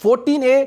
14A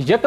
1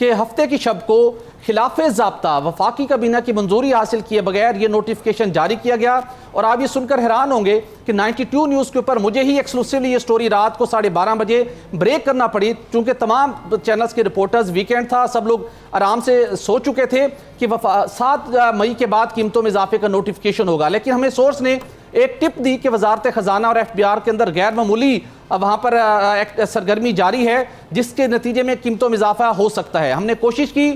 کہ ہفتے کی شب کو خلاف ضابطہ وفاقی کابینہ کی منظوری حاصل کیے بغیر یہ نوٹیفیکیشن جاری کیا گیا. اور آپ یہ سن کر حیران ہوں گے کہ 92 نیوز کے اوپر مجھے ہی ایکسکلوسیولی یہ سٹوری رات کو 12:30 بجے بریک کرنا پڑی، چونکہ تمام چینلز کے رپورٹرز ویکینڈ تھا، سب لوگ آرام سے سو چکے تھے کہ 7 مئی کے بعد قیمتوں میں اضافے کا نوٹیفیکیشن ہوگا. لیکن ہمیں سورس نے ایک ٹپ دی کہ وزارت خزانہ اور FBR کے اندر غیر معمولی وہاں پر سرگرمی جاری ہے جس کے نتیجے میں قیمتوں میں اضافہ ہو سکتا ہے. ہم نے کوشش کی،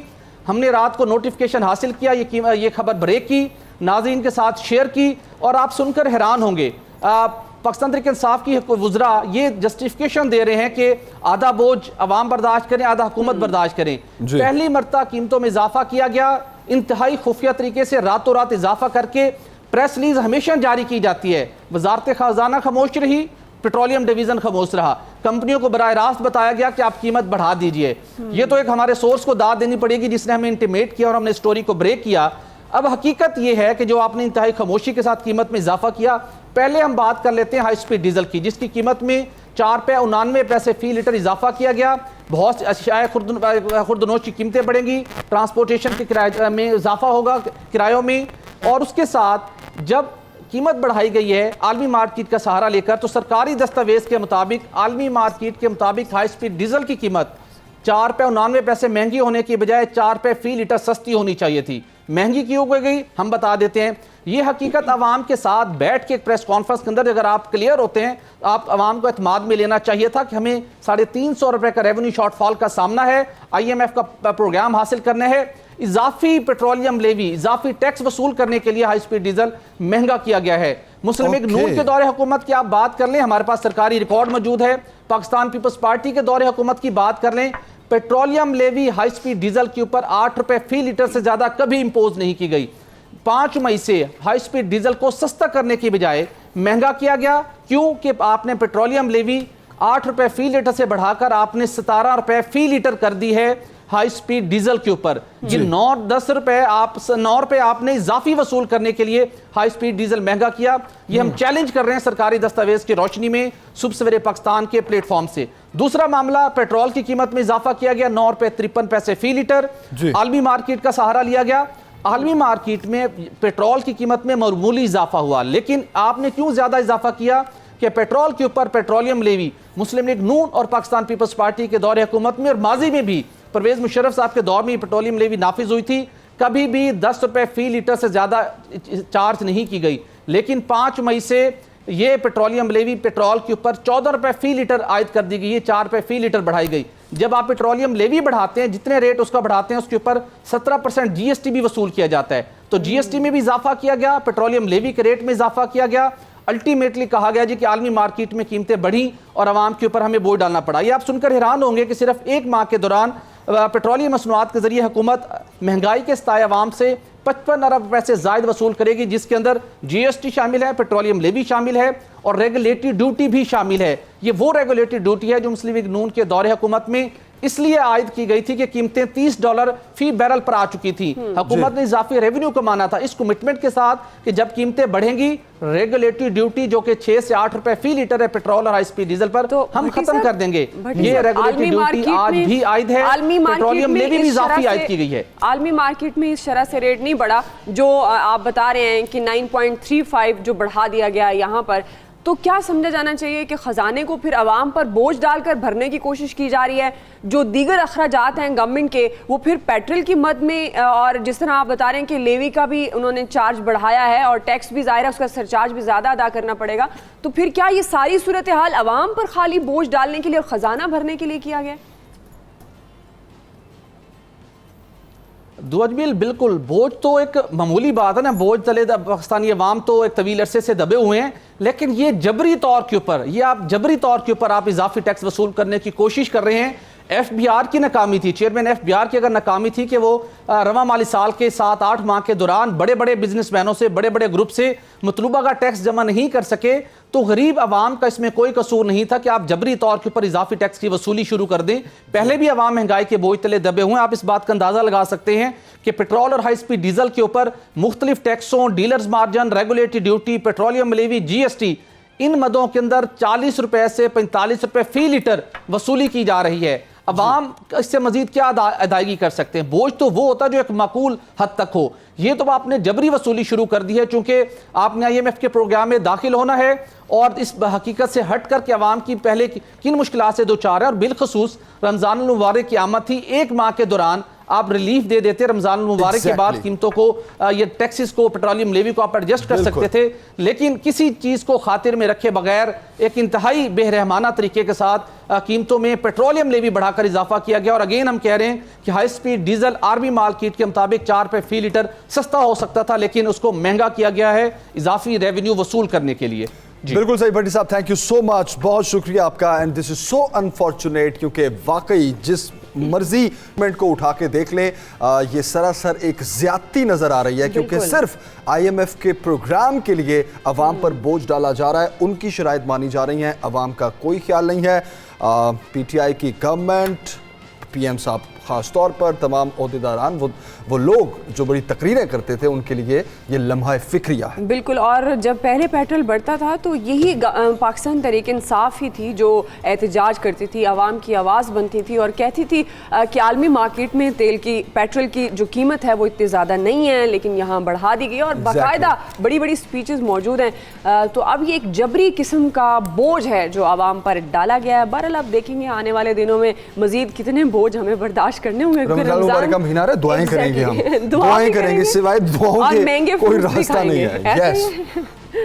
ہم نے رات کو نوٹیفیکیشن حاصل کیا، یہ خبر بریک کی، ناظرین کے ساتھ شیئر کی، اور آپ سن کر حیران ہوں گے. پاکستان تحریک انصاف کی وزراء یہ جسٹیفیکیشن دے رہے ہیں کہ آدھا بوجھ عوام برداشت کریں، آدھا حکومت برداشت کریں. پہلی مرتبہ قیمتوں میں اضافہ کیا گیا، انتہائی خفیہ طریقے سے راتوں رات اضافہ کر کے. پریس ریلیز ہمیشہ جاری کی جاتی ہے، وزارت خزانہ خاموش رہی، پیٹرولیم ڈویژن خاموش رہا، کمپنیوں کو براہ راست بتایا گیا کہ آپ قیمت بڑھا دیجئے. یہ تو ایک ہمارے سورس کو داد دینی پڑے گی جس نے ہمیں انٹیمیٹ کیا اور ہم نے سٹوری کو بریک کیا. اب حقیقت یہ ہے کہ جو آپ نے انتہائی خاموشی کے ساتھ قیمت میں اضافہ کیا. پہلے ہم بات کر لیتے ہیں ہائی سپیڈ ڈیزل کی، جس کی قیمت میں 4.99 پیسے فی لیٹر اضافہ کیا گیا. بہت اشیاء خوردنوش کی قیمتیں بڑھیں گی، ٹرانسپورٹیشن کے کرایے میں اضافہ ہوگا کرایوں میں، اور اس کے ساتھ جب قیمت بڑھائی گئی ہے عالمی مارکیٹ کا سہارا لے کر، تو سرکاری دستاویز کے مطابق عالمی مارکیٹ کے مطابق ہائی سپیڈ ڈیزل کی قیمت 4.99 پیسے مہنگی ہونے کی بجائے 4 روپے فی لیٹر سستی ہونی چاہیے تھی. مہنگی کیوں گئی ہم بتا دیتے ہیں. یہ حقیقت عوام کے ساتھ بیٹھ کے ایک پریس کانفرنس کے اندر اگر آپ کلیئر ہوتے ہیں، آپ عوام کو اعتماد میں لینا چاہیے تھا کہ ہمیں 350 روپے کا ریونیو شارٹ فال کا سامنا ہے، IMF کا پروگرام حاصل کرنا ہے، اضافی پیٹرولیم لیوی، اضافی ٹیکس وصول کرنے کے لیے ہائی سپیڈ ڈیزل مہنگا کیا گیا ہے. مسلم لیگ نون کے دور حکومت کی آپ بات کر لیں، ہمارے پاس سرکاری ریکارڈ موجود ہے. پاکستان پیپلز پارٹی کے دور حکومت کی بات کر لیں، petroleum levy high speed diesel کے اوپر 8 روپے فی لیٹر سے زیادہ کبھی امپوز نہیں کی گئی. 5 مئی سے ہائی سپیڈ ڈیزل کو سستا کرنے کی بجائے مہنگا کیا گیا. کیوں کہ آپ نے پیٹرولیم لیوی 8 روپے فی لیٹر سے بڑھا کر آپ نے 17 روپے فی لیٹر کر دی ہے ہائی سپیڈ ڈیزل کے اوپر. یہ 9 روپے آپ نے اضافی وصول کرنے کے لیے ہائی سپیڈ ڈیزل مہنگا کیا. یہ ہم چیلنج کر رہے ہیں سرکاری دستاویز کی روشنی میں صبح سویرے پاکستان کے پلیٹ فارم سے. دوسرا معاملہ، پیٹرول کی قیمت میں اضافہ کیا گیا 9 روپے 53 پیسے فی لیٹر. عالمی مارکیٹ کا سہارا لیا گیا. عالمی مارکیٹ میں پیٹرول کی قیمت میں معمولی اضافہ ہوا، لیکن آپ نے کیوں زیادہ اضافہ کیا کہ پیٹرول کے اوپر پیٹرولیم لیوی مسلم لیگ نون اور پاکستان پیپلز پارٹی کے دور حکومت میں اور ماضی میں بھی پرویز مشرف صاحب کے دور میں پیٹرولیم لیوی نافذ ہوئی تھی، کبھی بھی 10 روپے فی لیٹر سے زیادہ چارج نہیں کی گئی. لیکن 5 مئی سے یہ پیٹرولیم لیوی پیٹرول کے اوپر 14 روپے فی لیٹر عائد کر دی گئی ہے، 4 روپے فی لیٹر بڑھائی گئی. جب آپ پیٹرولیم لیوی بڑھاتے ہیں، جتنے ریٹ اس کا بڑھاتے ہیں اس کے اوپر 17% GST بھی وصول کیا جاتا ہے. تو GST میں بھی اضافہ کیا گیا، پیٹرولیم لیوی کے ریٹ میں اضافہ کیا گیا. الٹیمیٹلی کہا گیا جی کہ عالمی مارکیٹ میں قیمتیں بڑھی اور عوام کے اوپر ہمیں بوجھ ڈالنا پڑا. یہ آپ سن کر حیران ہوں گے کہ صرف 1 ماہ کے دوران پیٹرولیم مصنوعات کے ذریعے حکومت مہنگائی کے ستائے عوام سے 55 ارب پیسے زائد وصول کرے گی، جس کے اندر GST شامل ہے، پیٹرولیم لیوی شامل ہے اور ریگولیٹری ڈیوٹی بھی شامل ہے. یہ وہ ریگولیٹری ڈیوٹی ہے جو مسلم لیگ نون کے دور حکومت میں اس لیے عائد کی گئی تھی کہ قیمتیں $30 فی بیرل پر آ چکی تھی. حکومت نے اضافی ریونیو کمانا تھا اس کمٹمنٹ کے ساتھ کہ جب قیمتیں بڑھیں گی ریگولیٹری ڈیوٹی جو کہ 6 سے 8 روپے فی لیٹر ہے پیٹرول اور ہائی سپیڈ ڈیزل پر ہم ختم کر دیں گے. یہ ریگولیٹری ڈیوٹی آج بھی عائد ہے، پیٹرولیم لیوی بھی اضافی عائد کی گئی ہے. عالمی مارکیٹ میں اس شرح سے ریٹ نہیں بڑھا جو آپ بتا رہے ہیں کہ 9.35 جو بڑھا دیا گیا یہاں پر. تو کیا سمجھا جانا چاہیے کہ خزانے کو پھر عوام پر بوجھ ڈال کر بھرنے کی کوشش کی جا رہی ہے؟ جو دیگر اخراجات ہیں گورنمنٹ کے وہ پھر پیٹرول کی مد میں، اور جس طرح آپ بتا رہے ہیں کہ لیوی کا بھی انہوں نے چارج بڑھایا ہے اور ٹیکس بھی ظاہر ہے اس کا سرچارج بھی زیادہ ادا کرنا پڑے گا. تو پھر کیا یہ ساری صورتحال عوام پر خالی بوجھ ڈالنے کے لیے اور خزانہ بھرنے کے لیے کیا گیا؟ دو اجمیل بالکل، بوجھ تو ایک معمولی بات ہے نا، بوجھ تلے پاکستانی عوام تو ایک طویل عرصے سے دبے ہوئے ہیں، لیکن یہ جبری طور کے اوپر آپ اضافی ٹیکس وصول کرنے کی کوشش کر رہے ہیں. FBR کی ناکامی تھی، چیئرمین FBR کی اگر ناکامی تھی کہ وہ رواں مالی سال کے 7-8 ماہ کے دوران بڑے بڑے بزنس مینوں سے، بڑے بڑے گروپ سے مطلوبہ کا ٹیکس جمع نہیں کر سکے، تو غریب عوام کا اس میں کوئی قصور نہیں تھا کہ آپ جبری طور کے اوپر اضافی ٹیکس کی وصولی شروع کر دیں. پہلے بھی عوام مہنگائی کے بوجھ تلے دبے ہوئے ہیں. آپ اس بات کا اندازہ لگا سکتے ہیں کہ پیٹرول اور ہائی سپیڈ ڈیزل کے اوپر مختلف ٹیکسوں، dealers margin, regulatory duty, petroleum levy, GST، ان مدوں کے اندر 40 روپے سے 45 روپے فی لیٹر وصولی کی جا رہی ہے. عوام اس سے مزید کیا ادائیگی کر سکتے ہیں؟ بوجھ تو وہ ہوتا ہے جو ایک معقول حد تک ہو. یہ تو آپ نے جبری وصولی شروع کر دی ہے، چونکہ آپ نے IMF کے پروگرام میں داخل ہونا ہے اور اس حقیقت سے ہٹ کر کے عوام کی پہلے کن مشکلات سے دوچار ہے. اور بالخصوص رمضان المبارک کی آمد تھی، ایک ماہ کے دوران آپ ریلیف دے دیتے رمضان المبارک کے بعد قیمتوں کو، یہ ٹیکسز کو، پیٹرولیم لیوی کو آپ ایڈجسٹ کر سکتے تھے، لیکن کسی چیز کو خاطر میں رکھے بغیر ایک انتہائی بے رحمانہ طریقے کے ساتھ قیمتوں میں پیٹرولیم لیوی بڑھا کر اضافہ کیا گیا. اور اگین ہم کہہ رہے ہیں کہ high speed diesel army market کے مطابق 4 روپے فی لیٹر سستا ہو سکتا تھا، لیکن اس کو مہنگا کیا گیا ہے اضافی ریونیو وصول کرنے کے لیے. بالکل صحیح بھٹی صاحب، تھینک یو سو مچ، بہت شکریہ آپ کا. And this is so unfortunate, کیونکہ واقعی جس مرضی منٹ کو اٹھا کے دیکھ لیں یہ سراسر ایک زیادتی نظر آ رہی ہے، کیونکہ صرف IMF کے پروگرام کے لیے عوام پر بوجھ ڈالا جا رہا ہے، ان کی شرائط مانی جا رہی ہیں، عوام کا کوئی خیال نہیں ہے. PTI کی گورنمنٹ، PM صاحب خاص طور پر، تمام عہدیداران، وہ لوگ جو بڑی تقریریں کرتے تھے، ان کے لیے یہ لمحہ فکریہ ہے. بالکل. اور جب پہلے پیٹرول بڑھتا تھا تو یہی پاکستان تحریک انصاف ہی تھی جو احتجاج کرتی تھی، عوام کی آواز بنتی تھی اور کہتی تھی کہ عالمی مارکیٹ میں پیٹرول کی جو قیمت ہے وہ اتنی زیادہ نہیں ہے، لیکن یہاں بڑھا دی گئی، اور باقاعدہ بڑی بڑی سپیچز موجود ہیں. تو اب یہ ایک جبری قسم کا بوجھ ہے جو عوام پر ڈالا گیا ہے. بہرحال اب دیکھیں گے آنے والے دنوں میں مزید کتنے بوجھ ہمیں برداشت کرنے ہوں گے. رمضان مبارک کا مہینہ ہے، دعائیں کریں گے، ہم دعائیں کریں گے، سوائے دعاؤں کے کوئی راستہ نہیں ہے. یس،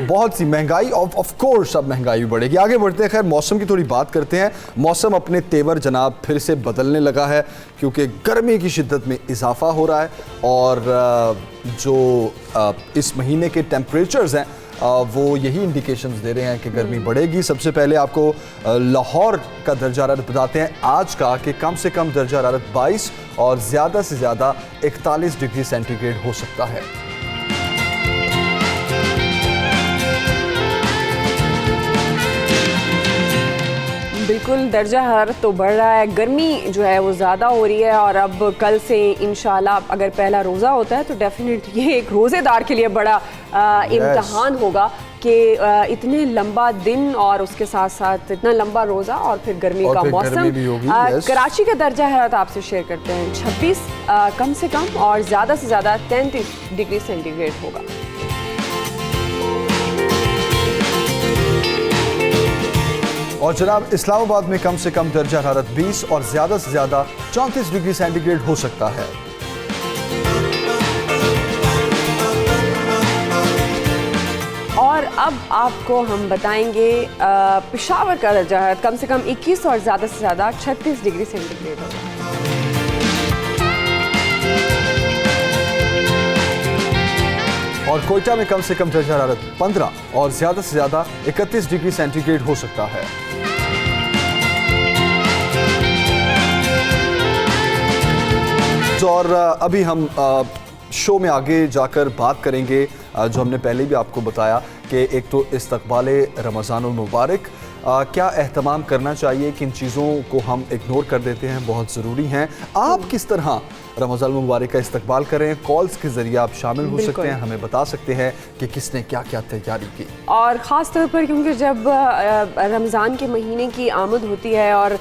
بہت سی مہنگائی، آف کورس اب مہنگائی بھی بڑھے گی. آگے بڑھتے ہیں، خیر موسم کی تھوڑی بات کرتے ہیں. موسم اپنے تیور جناب پھر سے بدلنے لگا ہے، کیونکہ گرمی کی شدت میں اضافہ ہو رہا ہے، اور جو اس مہینے کے ٹیمپریچرز ہیں وہ یہی انڈیکیشنز دے رہے ہیں کہ گرمی بڑھے گی. سب سے پہلے آپ کو لاہور کا درجہ حرارت بتاتے ہیں آج کا، کہ کم سے کم درجہ حرارت 22 اور زیادہ سے زیادہ 41 ڈگری سینٹی گریڈ ہو سکتا ہے. بالکل، درجہ حرارت تو بڑھ رہا ہے، گرمی جو ہے وہ زیادہ ہو رہی ہے. اور اب کل سے انشاءاللہ اگر پہلا روزہ ہوتا ہے تو ڈیفینیٹ یہ ایک روزے دار کے لیے بڑا امتحان ہوگا کہ اتنے لمبا دن اور اس کے ساتھ ساتھ اتنا لمبا روزہ اور پھر گرمی کا موسم. کراچی کا درجہ حرارت آپ سے شیئر کرتے ہیں، 26 کم سے کم اور زیادہ سے زیادہ 33 ڈگری سینٹی گریڈ ہوگا. اور جناب اسلام آباد میں کم سے کم درجہ حرارت 20 اور زیادہ سے زیادہ 34 ڈگری سینٹی گریڈ ہو سکتا ہے. اور اب آپ کو ہم بتائیں گے پشاور کا درجہ حرارت کم سے کم 21 اور زیادہ سے زیادہ 36 ڈگری سینٹی گریڈ ہوگا. اور کوئٹہ میں کم سے کم درجہ حرارت 15 اور زیادہ سے زیادہ 31 ڈگری سینٹی گریڈ ہو سکتا ہے. اور ابھی ہم شو میں آگے جا کر بات کریں گے جو ہم نے پہلے بھی آپ کو بتایا کہ ایک تو استقبال رمضان المبارک، کیا اہتمام کرنا چاہیے، کن چیزوں کو ہم اگنور کر دیتے ہیں، بہت ضروری ہیں. آپ کس طرح رمضان المبارک کا استقبال کریں، کالز کے ذریعے آپ شامل ہو سکتے ہیں، ہمیں بتا سکتے ہیں کہ کس نے کیا کیا تیاری کی. اور خاص طور پر کیونکہ جب رمضان کے مہینے کی آمد ہوتی ہے اور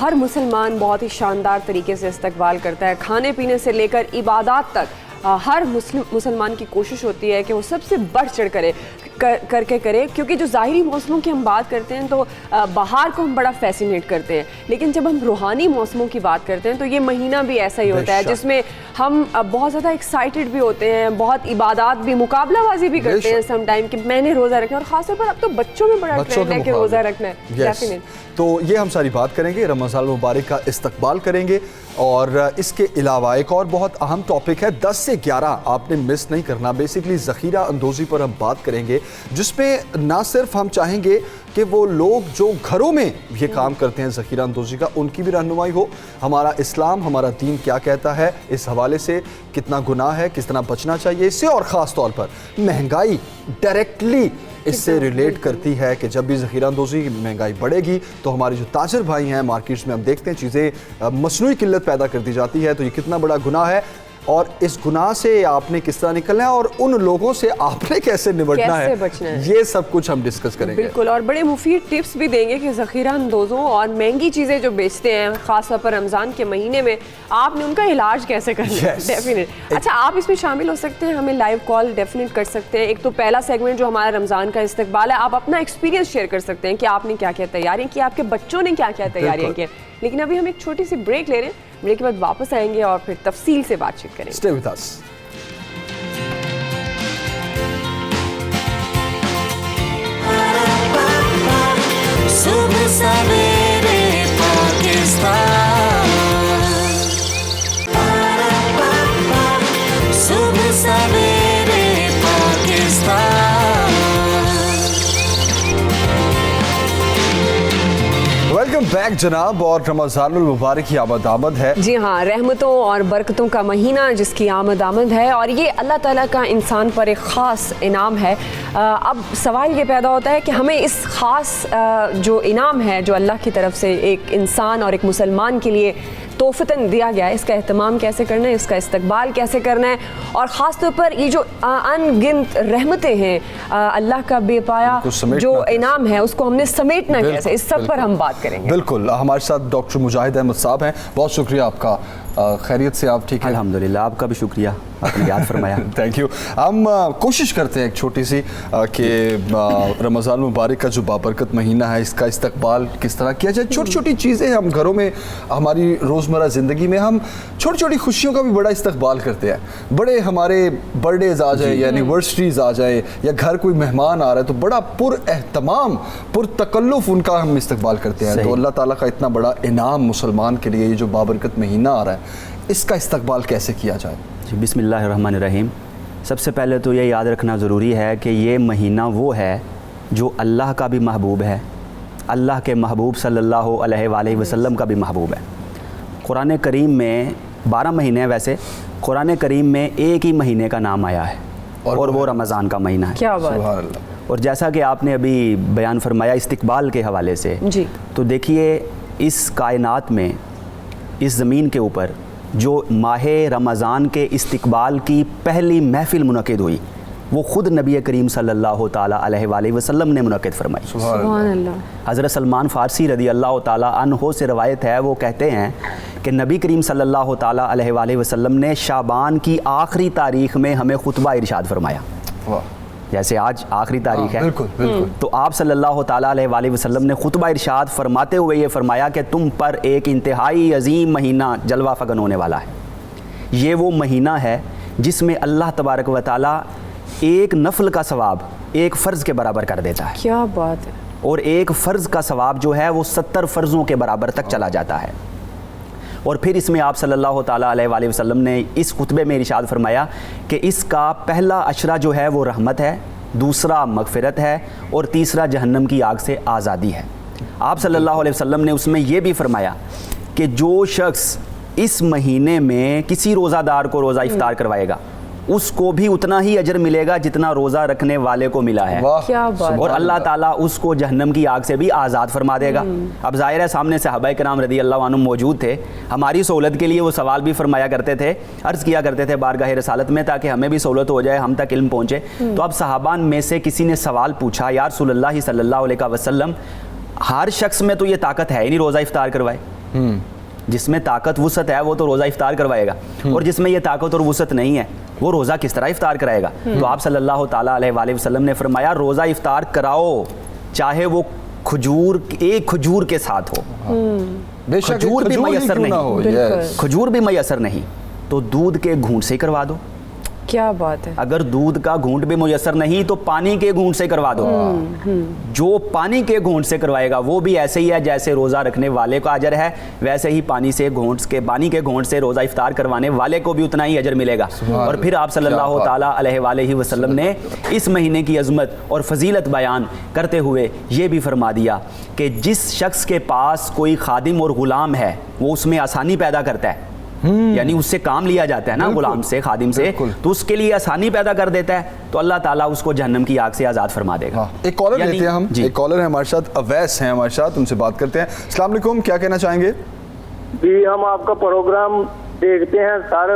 ہر مسلمان بہت ہی شاندار طریقے سے استقبال کرتا ہے، کھانے پینے سے لے کر عبادات تک ہر مسلمان کی کوشش ہوتی ہے کہ وہ سب سے بڑھ چڑھ کر کے کرے. کیونکہ جو ظاہری موسموں کی ہم بات کرتے ہیں تو بہار کو ہم بڑا فیسینیٹ کرتے ہیں، لیکن جب ہم روحانی موسموں کی بات کرتے ہیں تو یہ مہینہ بھی ایسا ہی ہوتا ہے جس میں ہم بہت زیادہ ایکسائٹیڈ بھی ہوتے ہیں، بہت عبادات بھی، مقابلہ بازی بھی کرتے ہیں سم ٹائم کہ میں نے روزہ رکھنا. اور خاص طور پر اب تو بچوں میں بڑا ٹرینڈ ہے کہ روزہ رکھنا ہے. تو یہ ہم ساری بات کریں گے، رمضان المبارک کا استقبال کریں گے. اور اس کے علاوہ ایک اور بہت اہم ٹاپک ہے 10 سے 11 آپ نے مس نہیں کرنا. بیسیکلی ذخیرہ اندوزی پر ہم بات کریں گے، جس میں نہ صرف ہم چاہیں گے کہ وہ لوگ جو گھروں میں یہ کام کرتے ہیں ذخیرہ اندوزی کا، ان کی بھی رہنمائی ہو. ہمارا اسلام، ہمارا دین کیا کہتا ہے اس حوالے سے، کتنا گناہ ہے، کس طرح بچنا چاہیے اس سے. اور خاص طور پر مہنگائی ڈائریکٹلی اس سے ریلیٹ کرتی ہے کہ جب بھی ذخیرہ اندوزی کی مہنگائی بڑھے گی تو ہمارے جو تاجر بھائی ہیں مارکیٹس میں ہم دیکھتے ہیں چیزیں مصنوعی قلت پیدا کر دی جاتی ہے. تو یہ کتنا بڑا گناہ ہے. اور اس گناہ سے آپ نے کس طرح نکلنا ہے اور ان لوگوں سے آپ نے کیسے نمٹنا ہے, یہ سب کچھ ہم ڈسکس کریں گے. بالکل, اور بڑے مفید ٹپس بھی دیں گے کہ ذخیرہ اندوزوں اور مہنگی چیزیں جو بیچتے ہیں خاص طور پر رمضان کے مہینے میں, آپ نے ان کا علاج کیسے کرنا ہے. ڈیفینیٹ. اچھا, آپ اس میں شامل ہو سکتے ہیں, ہمیں لائیو کال ڈیفینیٹ کر سکتے ہیں. ایک تو پہلا سیگمنٹ جو ہمارا رمضان کا استقبال ہے, آپ اپنا ایکسپیرینس شیئر کر سکتے ہیں کہ آپ نے کیا کیا تیاریاں کی, آپ کے بچوں نے کیا کیا تیاریاں کی. لیکن ابھی ہم ایک چھوٹی سی بریک لے رہے ہیں, بریک کے بعد واپس آئیں گے اور پھر تفصیل سے بات چیت کریں گے. Stay with us. صبح سویرے پاکستان, صبح سویرے پاکستان. ویلکم بیک جناب, اور رمضان المبارک کی آمد آمد ہے. جی ہاں, رحمتوں اور برکتوں کا مہینہ جس کی آمد آمد ہے, اور یہ اللہ تعالیٰ کا انسان پر ایک خاص انعام ہے. اب سوال یہ پیدا ہوتا ہے کہ ہمیں اس خاص جو انعام ہے جو اللہ کی طرف سے ایک انسان اور ایک مسلمان کے لیے توفتاً دیا گیا ہے, اس کا اہتمام کیسے کرنا ہے, اس کا استقبال کیسے کرنا ہے, اور خاص طور پر یہ جو ان گنت رحمتیں ہیں, اللہ کا بے پایا جو انعام ہے, اس کو ہم نے سمیٹنا کیسے, اس سب پر ہم بات کریں گے. بالکل. ہمارے ساتھ ڈاکٹر مجاہد احمد صاحب ہیں, بہت شکریہ آپ کا. خیریت سے آپ ٹھیک ہیں؟ الحمدللہ, آپ کا بھی شکریہ, آپ نے یاد فرمایا. Thank you. ہم کوشش کرتے ہیں ایک چھوٹی سی کہ رمضان المبارک کا جو بابرکت مہینہ ہے اس کا استقبال کس طرح کیا جائے. چھوٹی چھوٹی چیزیں ہم گھروں میں, ہماری روزمرہ زندگی میں ہم چھوٹی چھوٹی خوشیوں کا بھی بڑا استقبال کرتے ہیں. بڑے ہمارے برتھ ڈیز آ جائے یا اینیورسریز آ جائے یا گھر کوئی مہمان آ رہا ہے تو بڑا پر اہتمام پر تکلف ان کا ہم استقبال کرتے ہیں. تو اللہ تعالیٰ کا اتنا بڑا انعام مسلمان کے لیے یہ جو بابرکت مہینہ آ رہا ہے, اس کا استقبال کیسے کیا جائے؟ بسم اللہ الرحمن الرحیم. سب سے پہلے تو یہ یاد رکھنا ضروری ہے کہ یہ مہینہ وہ ہے جو اللہ کا بھی محبوب ہے, اللہ کے محبوب صلی اللہ علیہ وآلہ وسلم کا بھی محبوب ہے. قرآن کریم میں 12 مہینے ہیں, ویسے قرآن کریم میں ایک ہی مہینے کا نام آیا ہے اور وہ رمضان کا مہینہ ہے. کیا بات. سبحان اللہ. اور جیسا کہ آپ نے ابھی بیان فرمایا استقبال کے حوالے سے, جی, تو دیکھیے اس کائنات میں, اس زمین کے اوپر جو ماہ رمضان کے استقبال کی پہلی محفل منعقد ہوئی وہ خود نبی کریم صلی اللہ تعالیٰ علیہ وآلہ وسلم نے منعقد فرمائی. سبحان اللہ. حضرت سلمان فارسی رضی اللہ تعالیٰ عنہ سے روایت ہے, وہ کہتے ہیں کہ نبی کریم صلی اللہ تعالیٰ علیہ وآلہ وسلم نے شعبان کی آخری تاریخ میں ہمیں خطبہ ارشاد فرمایا. جیسے آج آخری تاریخ ہے, بالکل بالکل, تو آپ صلی اللہ تعالیٰ علیہ وآلہ وسلم نے خطبہ ارشاد فرماتے ہوئے یہ فرمایا کہ تم پر ایک انتہائی عظیم مہینہ جلوہ فگن ہونے والا ہے. یہ وہ مہینہ ہے جس میں اللہ تبارک و تعالیٰ ایک نفل کا ثواب ایک فرض کے برابر کر دیتا ہے. کیا بات ہے. اور ایک فرض کا ثواب جو ہے وہ 70 فرضوں کے برابر تک چلا جاتا ہے. اور پھر اس میں آپ صلی اللہ تعالیٰ علیہ وآلہ وسلم نے اس خطبے میں ارشاد فرمایا کہ اس کا پہلا عشرہ جو ہے وہ رحمت ہے, دوسرا مغفرت ہے, اور تیسرا جہنم کی آگ سے آزادی ہے. آپ صلی اللہ علیہ وسلم نے اس میں یہ بھی فرمایا کہ جو شخص اس مہینے میں کسی روزہ دار کو روزہ افطار کروائے گا اس کو بھی اتنا ہی اجر ملے گا جتنا روزہ رکھنے والے کو ملا ہے. کیا بات. اور اللہ تعالیٰ اس کو جہنم کی آگ سے بھی آزاد فرما دے گا. اب ظاہر ہے سامنے صحابہ کرام رضی اللہ عنہم موجود تھے, ہماری سہولت کے لیے وہ سوال بھی فرمایا کرتے تھے, عرض کیا کرتے تھے بارگاہ رسالت میں تاکہ ہمیں بھی سہولت ہو جائے, ہم تک علم پہنچے. تو اب صحابان میں سے کسی نے سوال پوچھا, یا رسول اللہ صلی اللہ علیہ وسلم, ہر شخص میں تو یہ طاقت ہے ہی نہیں روزہ افطار کروائے, جس میں طاقت وسعت ہے وہ تو روزہ افطار کروائے گا, اور جس میں یہ طاقت اور وسعت نہیں ہے وہ روزہ کس طرح افطار کرائے گا. تو آپ صلی اللہ تعالیٰ علیہ وآلہ وسلم نے فرمایا روزہ افطار کراؤ چاہے وہ ایک کھجور کے ساتھ ہو. کھجور بھی میسر نہیں, کھجور بھی میسر نہیں تو دودھ کے گھونٹ سے کروا دو. کیا بات ہے. اگر دودھ کا گھونٹ بھی میسر نہیں تو پانی کے گھونٹ سے کروا دو. جو پانی کے گھونٹ سے کروائے گا وہ بھی ایسے ہی ہے جیسے روزہ رکھنے والے کا اجر ہے, ویسے ہی پانی کے گھونٹ سے روزہ افطار کروانے والے کو بھی اتنا ہی اجر ملے گا. اور پھر آپ صلی اللہ تعالیٰ علیہ وآلہ وسلم نے اس مہینے کی عظمت اور فضیلت بیان کرتے ہوئے یہ بھی فرما دیا کہ جس شخص کے پاس کوئی خادم اور غلام ہے وہ اس میں آسانی پیدا کرتا ہے, یعنی اس سے کام لیا جاتا ہے نا غلام سے, خادم سے, تو اس کے لیے آسانی پیدا کر دیتا ہے, تو اللہ تعالیٰ اس کو جہنم کی آگ سے آزاد فرما دے گا. ایک کالر لیتے ہیں ہم, ایک کالر ہے ہمارے ساتھ, اویس ہیں ہمارے ساتھ, ان سے بات کرتے ہیں. السلام علیکم, کیا کہنا چاہیں گے؟ جی ہم آپ کا پروگرام دیکھتے ہیں سر,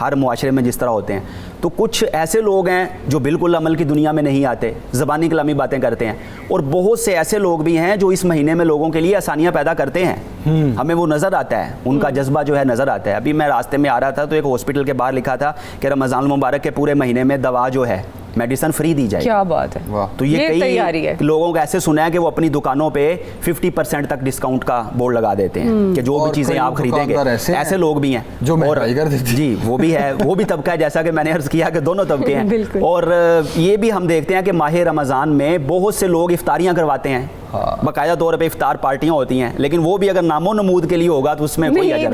ہر معاشرے میں جس طرح ہوتے ہیں. تو کچھ ایسے لوگ ہیں جو بالکل عمل کی دنیا میں نہیں آتے, زبانی کلامی باتیں کرتے ہیں, اور بہت سے ایسے لوگ بھی ہیں جو اس مہینے میں لوگوں کے لیے آسانیاں پیدا کرتے ہیں. ہمیں وہ نظر آتا ہے, ان کا جذبہ جو ہے نظر آتا ہے. ابھی میں راستے میں آ رہا تھا تو ایک ہاسپٹل کے باہر لکھا تھا کہ رمضان المبارک کے پورے مہینے میں دوا جو ہے میڈیسن فری دی جائے. کیا بات ہے. تو یہ تیاری ہے. کئی لوگوں کو ایسے سنا ہے کہ وہ اپنی دکانوں پہ 50% تک ڈسکاؤنٹ کا بورڈ لگا دیتے ہیں کہ جو بھی چیزیں آپ خریدیں گے. ایسے لوگ بھی ہیں جو مہنگائی کر دیتے ہیں. جی وہ بھی ہے, وہ بھی طبقہ ہے, جیسا کہ میں نے عرض کیا کہ دونوں طبقے ہیں. اور یہ بھی ہم دیکھتے ہیں کہ ماہ رمضان میں بہت سے لوگ افطاریاں کرواتے ہیں, باقاعدہ طور پہ افطار پارٹیاں ہوتی ہیں, لیکن وہ بھی اگر نام و نمود کے لیے ہوگا تو اس میں کوئی اجر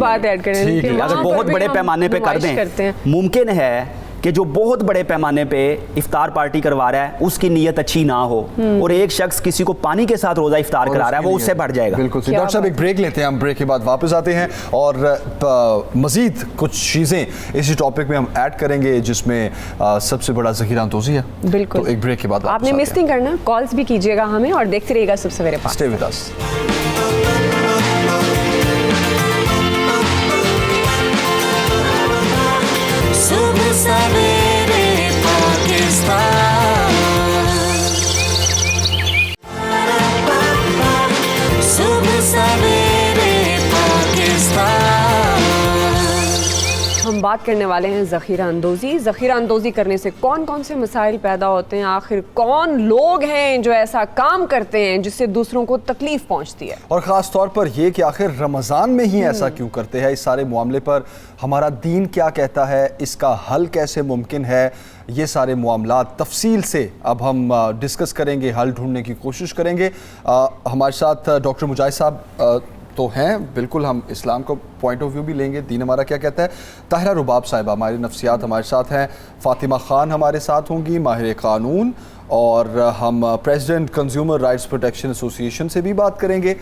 نہیں. اگر بہت بڑے پیمانے پہ کر دیں, ممکن ہے کہ جو بہت بڑے پیمانے پہ افطار پارٹی کروا رہا ہے اس کی نیت اچھی نہ ہو, اور ایک شخص کسی کو پانی کے ساتھ روزہ افطار کرا رہا ہے, وہ اس سے بڑھ جائے گا. بالکل. ڈاکٹر صاحب ایک بریک لیتے ہیں, ہم بریک کے بعد واپس آتے ہیں اور مزید کچھ چیزیں اسی ٹاپک میں ہم ایڈ کریں گے جس میں سب سے بڑا ذخیرہ اندوزی ہے. بالکل. تو ایک بریک کے بعد آپ نے مس نہیں کرنا, کالز بھی کیجیے گا ہمیں اور دیکھتے رہیے گا سب سویرے پاس. Stay with us. صبح سویرے پاکستان, صبح سویرے پاکستان. ہم بات کرنے والے ہیں ذخیرہ اندوزی. ذخیرہ اندوزی کرنے سے کون کون سے مسائل پیدا ہوتے ہیں, آخر کون لوگ ہیں جو ایسا کام کرتے ہیں جس سے دوسروں کو تکلیف پہنچتی ہے, اور خاص طور پر یہ کہ آخر رمضان میں ہی ایسا کیوں کرتے ہیں. اس سارے معاملے پر ہمارا دین کیا کہتا ہے, اس کا حل کیسے ممکن ہے, یہ سارے معاملات تفصیل سے اب ہم ڈسکس کریں گے, حل ڈھونڈنے کی کوشش کریں گے. ہمارے ساتھ ڈاکٹر مجاہد صاحب تو ہیں, بالکل ہم اسلام کو پوائنٹ آف ویو بھی لیں گے, دین ہمارا کیا کہتا ہے. طاہرہ رباب صاحبہ ہماری نفسیات ہمارے ساتھ ہیں, فاطمہ خان ہمارے ساتھ ہوں گی, ماہر قانون, اور ہم پریزیڈنٹ کنزیومر رائٹس پروٹیکشن ایسوسی ایشن سے بھی بات کریں گے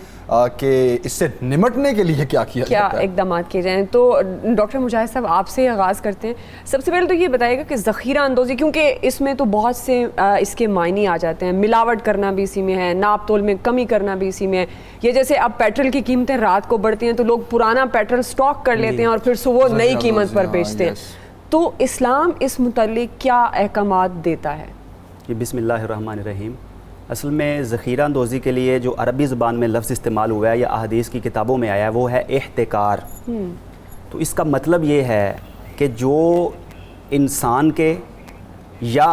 کہ اس سے نمٹنے کے لیے کیا جاتا ہے, اقدامات کیے جائیں. تو ڈاکٹر مجاہد صاحب آپ سے آغاز کرتے ہیں. سب سے پہلے تو یہ بتائیے گا کہ ذخیرہ اندوزی, کیونکہ اس میں تو بہت سے اس کے معنی آ جاتے ہیں, ملاوٹ کرنا بھی اسی میں ہے, ناپ تول میں کمی کرنا بھی اسی میں ہے. یہ جیسے اب پیٹرول کی قیمتیں رات کو بڑھتی ہیں تو لوگ پرانا پیٹرول سٹاک کر لیتے ہیں اور پھر صبح نئی قیمت پر بیچتے ہیں. تو اسلام اس متعلق کیا احکامات دیتا ہے؟ بسم اللہ الرحمن الرحیم. اصل میں ذخیرہ اندوزی کے لیے جو عربی زبان میں لفظ استعمال ہوا ہے یا احادیث کی کتابوں میں آیا ہے وہ ہے احتکار. تو اس کا مطلب یہ ہے کہ جو انسان کے یا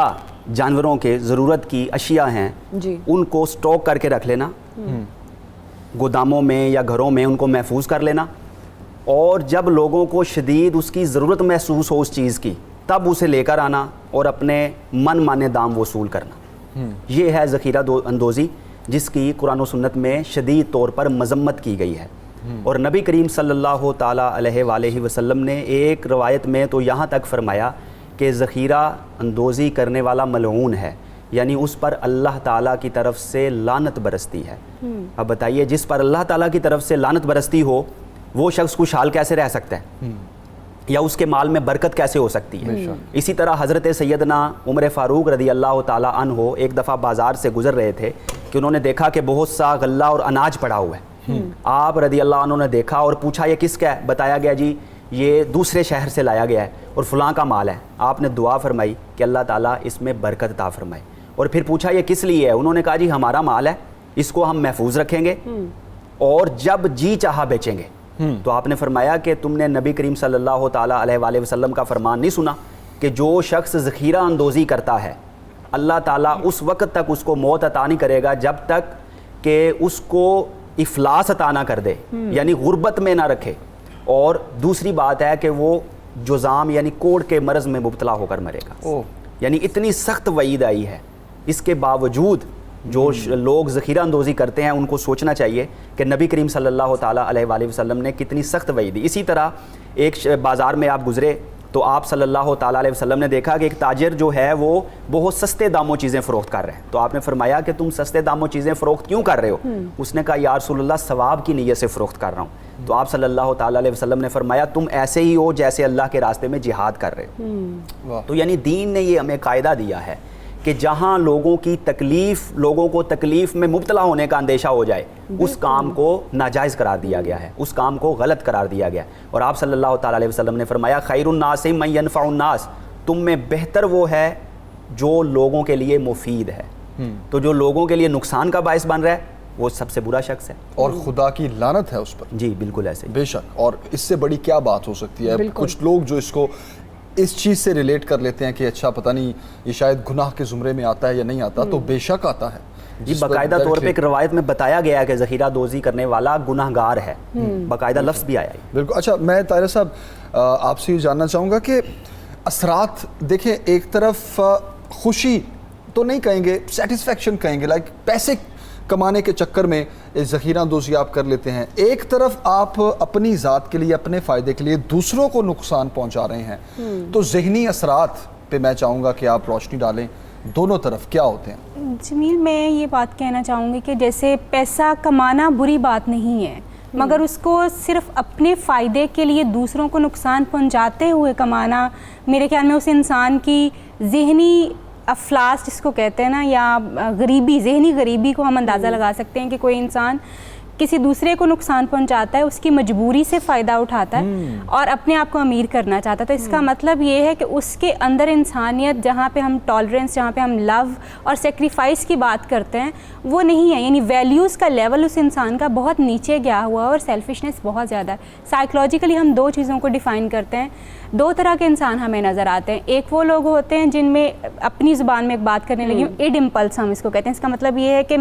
جانوروں کے ضرورت کی اشیاء ہیں ان کو سٹاک کر کے رکھ لینا, گوداموں میں یا گھروں میں ان کو محفوظ کر لینا, اور جب لوگوں کو شدید اس کی ضرورت محسوس ہو اس چیز کی تب اسے لے کر آنا اور اپنے من مانے دام وصول کرنا. یہ ہے ذخیرہ اندوزی جس کی قرآن و سنت میں شدید طور پر مذمت کی گئی ہے. اور نبی کریم صلی اللہ تعالیٰ علیہ وآلہ وسلم نے ایک روایت میں تو یہاں تک فرمایا کہ ذخیرہ اندوزی کرنے والا ملعون ہے, یعنی اس پر اللہ تعالیٰ کی طرف سے لعنت برستی ہے. اب بتائیے, جس پر اللہ تعالیٰ کی طرف سے لعنت برستی ہو وہ شخص خوشحال کیسے رہ سکتا ہے, یا اس کے مال میں برکت کیسے ہو سکتی ہے. اسی طرح حضرت سیدنا عمر فاروق رضی اللہ تعالیٰ عنہ ایک دفعہ بازار سے گزر رہے تھے کہ انہوں نے دیکھا کہ بہت سا غلہ اور اناج پڑا ہوا ہے. آپ رضی اللہ عنہ نے دیکھا اور پوچھا یہ کس کا ہے, بتایا گیا جی یہ دوسرے شہر سے لایا گیا ہے اور فلاں کا مال ہے. آپ نے دعا فرمائی کہ اللہ تعالیٰ اس میں برکت عطا فرمائے. اور پھر پوچھا یہ کس لیے ہے, انہوں نے کہا جی ہمارا مال ہے, اس کو ہم محفوظ رکھیں گے اور جب جی چاہا بیچیں گے. تو آپ نے فرمایا کہ تم نے نبی کریم صلی اللہ تعالیٰ علیہ وآلہ وسلم کا فرمان نہیں سنا کہ جو شخص ذخیرہ اندوزی کرتا ہے اللہ تعالیٰ اس وقت تک اس کو موت عطا نہیں کرے گا جب تک کہ اس کو افلاس عطا نہ کر دے, یعنی غربت میں نہ رکھے. اور دوسری بات ہے کہ وہ جزام یعنی کوڑ کے مرض میں مبتلا ہو کر مرے گا. یعنی اتنی سخت وعید آئی ہے. اس کے باوجود جو لوگ ذخیرہ اندوزی کرتے ہیں ان کو سوچنا چاہیے کہ نبی کریم صلی اللہ تعالیٰ علیہ وآلہ وسلم نے کتنی سخت وعید دی. اسی طرح ایک بازار میں آپ گزرے تو آپ صلی اللہ تعالیٰ علیہ وسلم نے دیکھا کہ ایک تاجر جو ہے وہ بہت سستے داموں چیزیں فروخت کر رہے ہیں. تو آپ نے فرمایا کہ تم سستے داموں چیزیں فروخت کیوں کر رہے ہو؟ اس نے کہا یا رسول اللہ ثواب کی نیت سے فروخت کر رہا ہوں. تو آپ صلی اللہ تعالیٰ علیہ وسلم نے فرمایا تم ایسے ہی ہو جیسے اللہ کے راستے میں جہاد کر رہے ہو. تو یعنی دین نے یہ ہمیں قاعدہ دیا ہے کہ جہاں لوگوں کی تکلیف، لوگوں کو تکلیف میں مبتلا ہونے کا اندیشہ ہو جائے، اس کام کو ناجائز قرار دیا گیا ہے، اس کام کو غلط قرار دیا گیا ہے. اور آپ صلی اللہ تعالیٰ علیہ وسلم نے فرمایا خیر الناس من ینفع الناس، تم میں بہتر وہ ہے جو لوگوں کے لیے مفید ہے. تو جو لوگوں کے لیے نقصان کا باعث بن رہا ہے وہ سب سے برا شخص ہے اور خدا کی لعنت ہے اس پر. جی بالکل ایسے ہی. بے شک. اور اس سے بڑی کیا بات ہو سکتی ہے؟ کچھ لوگ جو اس کو اس چیز سے ریلیٹ کر لیتے ہیں کہ اچھا پتہ نہیں یہ شاید گناہ کے زمرے میں آتا ہے یا نہیں آتا، تو بے شک آتا ہے. جی باقاعدہ طور پہ ایک روایت میں بتایا گیا ہے کہ ذخیرہ دوزی کرنے والا گناہ گار ہے، باقاعدہ لفظ بھی آیا ہے. بالکل. اچھا میں طاہرہ صاحب آپ سے یہ جاننا چاہوں گا کہ اثرات دیکھیں، ایک طرف خوشی تو نہیں کہیں گے، سیٹسفیکشن کہیں گے، لائک پیسے کمانے کے چکر میں ذخیرہ اندوزی آپ کر لیتے ہیں، ایک طرف آپ اپنی ذات کے لیے، اپنے فائدے کے لیے دوسروں کو نقصان پہنچا رہے ہیں. تو ذہنی اثرات پہ میں چاہوں گا کہ آپ روشنی ڈالیں، دونوں طرف کیا ہوتے ہیں؟ جمیل میں یہ بات کہنا چاہوں گی کہ جیسے پیسہ کمانا بری بات نہیں ہے، مگر اس کو صرف اپنے فائدے کے لیے دوسروں کو نقصان پہنچاتے ہوئے کمانا میرے خیال میں اس انسان کی ذہنی افلاس جس کو کہتے ہیں نا، یا غریبی، ذہنی غریبی کو ہم اندازہ لگا سکتے ہیں کہ کوئی انسان کسی دوسرے کو نقصان پہنچاتا ہے، اس کی مجبوری سے فائدہ اٹھاتا ہے اور اپنے آپ کو امیر کرنا چاہتا ہے. تو اس کا مطلب یہ ہے کہ اس کے اندر انسانیت، جہاں پہ ہم ٹالرنس، جہاں پہ ہم لو اور سیکریفائس کی بات کرتے ہیں، وہ نہیں ہے. یعنی ویلیوز کا لیول اس انسان کا بہت نیچے گیا ہوا ہے اور سیلفشنس بہت زیادہ ہے. سائیکلوجیکلی ہم دو چیزوں کو ڈیفائن کرتے ہیں. دو طرح کے انسان ہمیں نظر آتے ہیں. ایک وہ لوگ ہوتے ہیں جن میں اپنی زبان میں ایک بات کرنے لگی ہوں، ایڈ امپلس ہم اس کو کہتے ہیں. اس کا مطلب یہ ہے کہ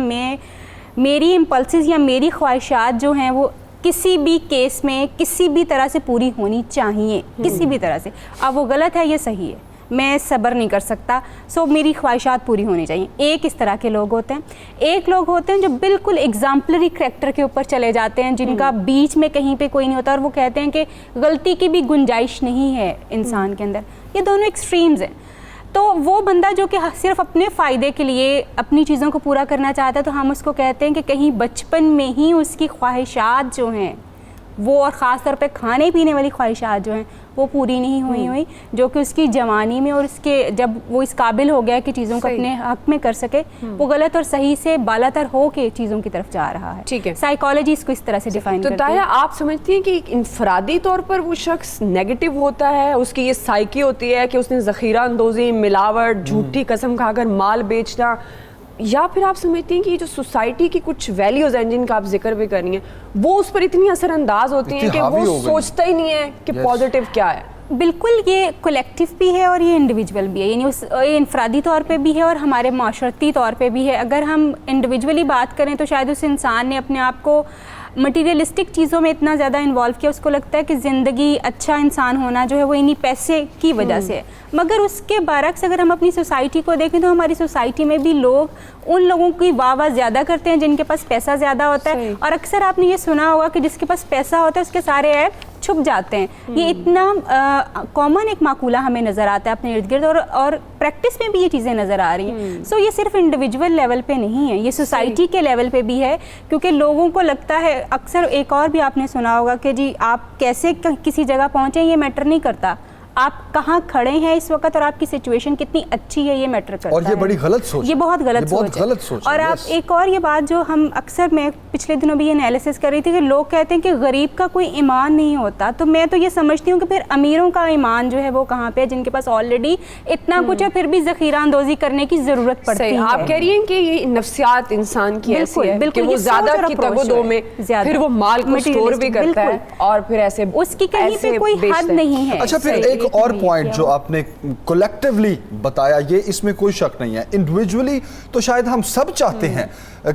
میری امپلسز یا میری خواہشات جو ہیں وہ کسی بھی کیس میں کسی بھی طرح سے پوری ہونی چاہیے، کسی بھی طرح سے. اب وہ غلط ہے، یہ صحیح ہے، میں صبر نہیں کر سکتا، سو میری خواہشات پوری ہونی چاہیے. ایک اس طرح کے لوگ ہوتے ہیں. ایک لوگ ہوتے ہیں جو بالکل ایگزامپلری کریکٹر کے اوپر چلے جاتے ہیں، جن کا بیچ میں کہیں پہ کوئی نہیں ہوتا، اور وہ کہتے ہیں کہ غلطی کی بھی گنجائش نہیں ہے انسان کے اندر. یہ دونوں ایکسٹریمز ہیں. تو وہ بندہ جو کہ صرف اپنے فائدے کے لیے اپنی چیزوں کو پورا کرنا چاہتا ہے، تو ہم اس کو کہتے ہیں کہ کہیں بچپن میں ہی اس کی خواہشات جو ہیں وہ، اور خاص طور پہ کھانے پینے والی خواہشات جو ہیں وہ پوری نہیں ہوئی جو کہ اس کی جوانی میں اور اس کے جب وہ اس قابل ہو گیا کہ چیزوں کو اپنے حق میں کر سکے، وہ غلط اور صحیح سے بالاتر ہو کے چیزوں کی طرف جا رہا ہے. ٹھیک ہے. سائیکالوجی اس کو اس طرح سے ڈیفائن کرتی ہے. تو طاہرہ آپ سمجھتی ہیں کہ انفرادی طور پر وہ شخص نیگیٹو ہوتا ہے، اس کی یہ سائیکی ہوتی ہے کہ اس نے ذخیرہ اندوزی، ملاوٹ، جھوٹی قسم کھا کر مال بیچنا، یا پھر آپ سمجھتی ہیں کہ جو سوسائٹی کی کچھ ویلیوز ہیں جن کا آپ ذکر بھی کر رہی ہیں وہ اس پر اتنی اثر انداز ہوتی ہیں کہ وہ سوچتا ہی نہیں ہے کہ پازیٹیو کیا ہے؟ بالکل، یہ کولیکٹیو بھی ہے اور یہ انڈیویجول بھی ہے. یعنی یہ انفرادی طور پہ بھی ہے اور ہمارے معاشرتی طور پہ بھی ہے. اگر ہم انڈیویجولی بات کریں تو شاید اس انسان نے اپنے آپ کو مٹیریلسٹک چیزوں میں اتنا زیادہ انوالو کیا، اس کو لگتا ہے کہ زندگی اچھا انسان ہونا جو ہے وہ انہی پیسے کی وجہ سے ہے. مگر اس کے برعکس اگر ہم اپنی سوسائٹی کو دیکھیں تو ہماری سوسائٹی میں بھی لوگ ان لوگوں کی واہ واہ زیادہ کرتے ہیں جن کے پاس پیسہ زیادہ ہوتا ہے. اور اکثر آپ نے یہ سنا ہوگا کہ جس کے پاس پیسہ ہوتا ہے اس کے سارے عیب چھپ جاتے ہیں. یہ اتنا کامن ایک معقولہ ہمیں نظر آتا ہے اپنے ارد گرد، اور پریکٹس میں بھی یہ چیزیں نظر آ رہی ہیں. سو یہ صرف انڈیویجول لیول پہ نہیں ہے، یہ سوسائٹی کے لیول پہ بھی ہے. کیونکہ لوگوں کو لگتا ہے، اکثر ایک اور بھی آپ نے سنا ہوگا کہ جی آپ کیسے کسی جگہ پہنچیں یہ میٹر نہیں کرتا، آپ کہاں کھڑے ہیں اس وقت اور آپ کی سچویشن کتنی اچھی ہے یہ میٹر کرتا ہے. اور یہ بڑی غلط سوچ ہے، یہ بہت غلط سوچ ہے. اور آپ ایک اور یہ بات جو ہم اکثر، میں پچھلے دنوں بھی یہ انالیسس کر رہی تھی کہ لوگ کہتے ہیں کہ غریب کا کوئی ایمان نہیں ہوتا. تو میں تو یہ سمجھتی ہوں کہ پھر امیروں کا ایمان جو ہے وہ کہاں پہ ہے، جن کے پاس آلریڈی اتنا کچھ ہے پھر بھی ذخیرہ اندوزی کرنے کی ضرورت پڑتی ہے. آپ کہہ رہی ہیں کہ یہ نفسیات انسان کی ایسی ہے کہ وہ زیادہ کی تگودو میں پھر وہ مال کو اسٹور بھی کرتا ہے اور پھر ایسے اس کی کہیں پہ کوئی حد نہیں ہے. اچھا پھر ایک اور پوائنٹ جو آپ نے کولیکٹیولی بتایا، یہ اس میں کوئی شک نہیں ہے. انڈیویجولی تو شاید ہم سب چاہتے ہیں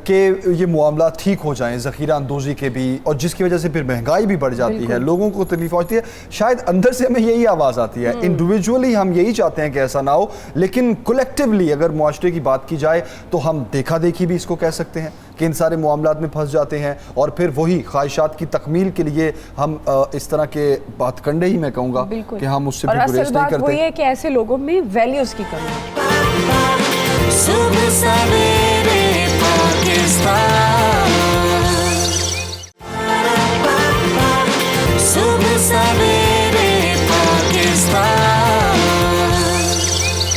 کہ یہ معاملات ٹھیک ہو جائیں ذخیرہ اندوزی کے بھی، اور جس کی وجہ سے پھر مہنگائی بھی بڑھ جاتی ہے، لوگوں کو تکلیف پہنچتی ہے. شاید اندر سے ہمیں یہی آواز آتی ہے، انڈیویجولی ہم یہی چاہتے ہیں کہ ایسا نہ ہو، لیکن کولیکٹیولی اگر معاشرے کی بات کی جائے تو ہم دیکھا دیکھی بھی اس کو کہہ سکتے ہیں کہ ان سارے معاملات میں پھنس جاتے ہیں، اور پھر وہی خواہشات کی تکمیل کے لیے ہم اس طرح کے بات کنڈے ہی میں کہوں گا کہ ہم اس سے بھی گریز نہیں کرتے. اور اصل بات وہ یہ ہے کہ ایسے لوگوں میں ویلیوز کی کمی ہے. صبح سویرے پاکستان، صبح سویرے پاکستان.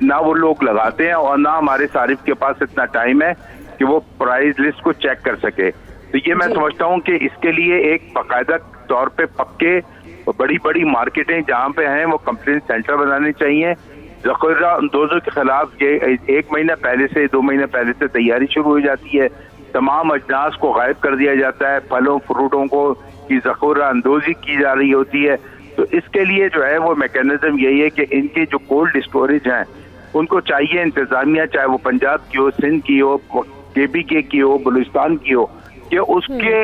نہ وہ لوگ لگاتے ہیں اور نہ ہمارے صارف کے پاس اتنا ٹائم ہے کہ وہ پرائز لسٹ کو چیک کر سکے. تو یہ میں سمجھتا ہوں کہ اس کے لیے ایک باقاعدہ طور پہ پکے بڑی بڑی مارکیٹیں جہاں پہ ہیں وہ کمپلین سینٹر بنانے چاہیے. ذخیرہ اندوزوں کے خلاف یہ 1 مہینہ پہلے سے 2 مہینہ پہلے سے تیاری شروع ہو جاتی ہے. تمام اجناس کو غائب کر دیا جاتا ہے, پھلوں فروٹوں کو کی ذخیرہ اندوزی کی جا رہی ہوتی ہے. تو اس کے لیے جو ہے وہ میکینزم یہی ہے کہ ان کے جو کولڈ اسٹوریج ہیں ان کو چاہیے انتظامیہ, چاہے وہ پنجاب کی ہو, سندھ کی ہو, KPK کی ہو, بلوچستان کی ہو, کہ اس کے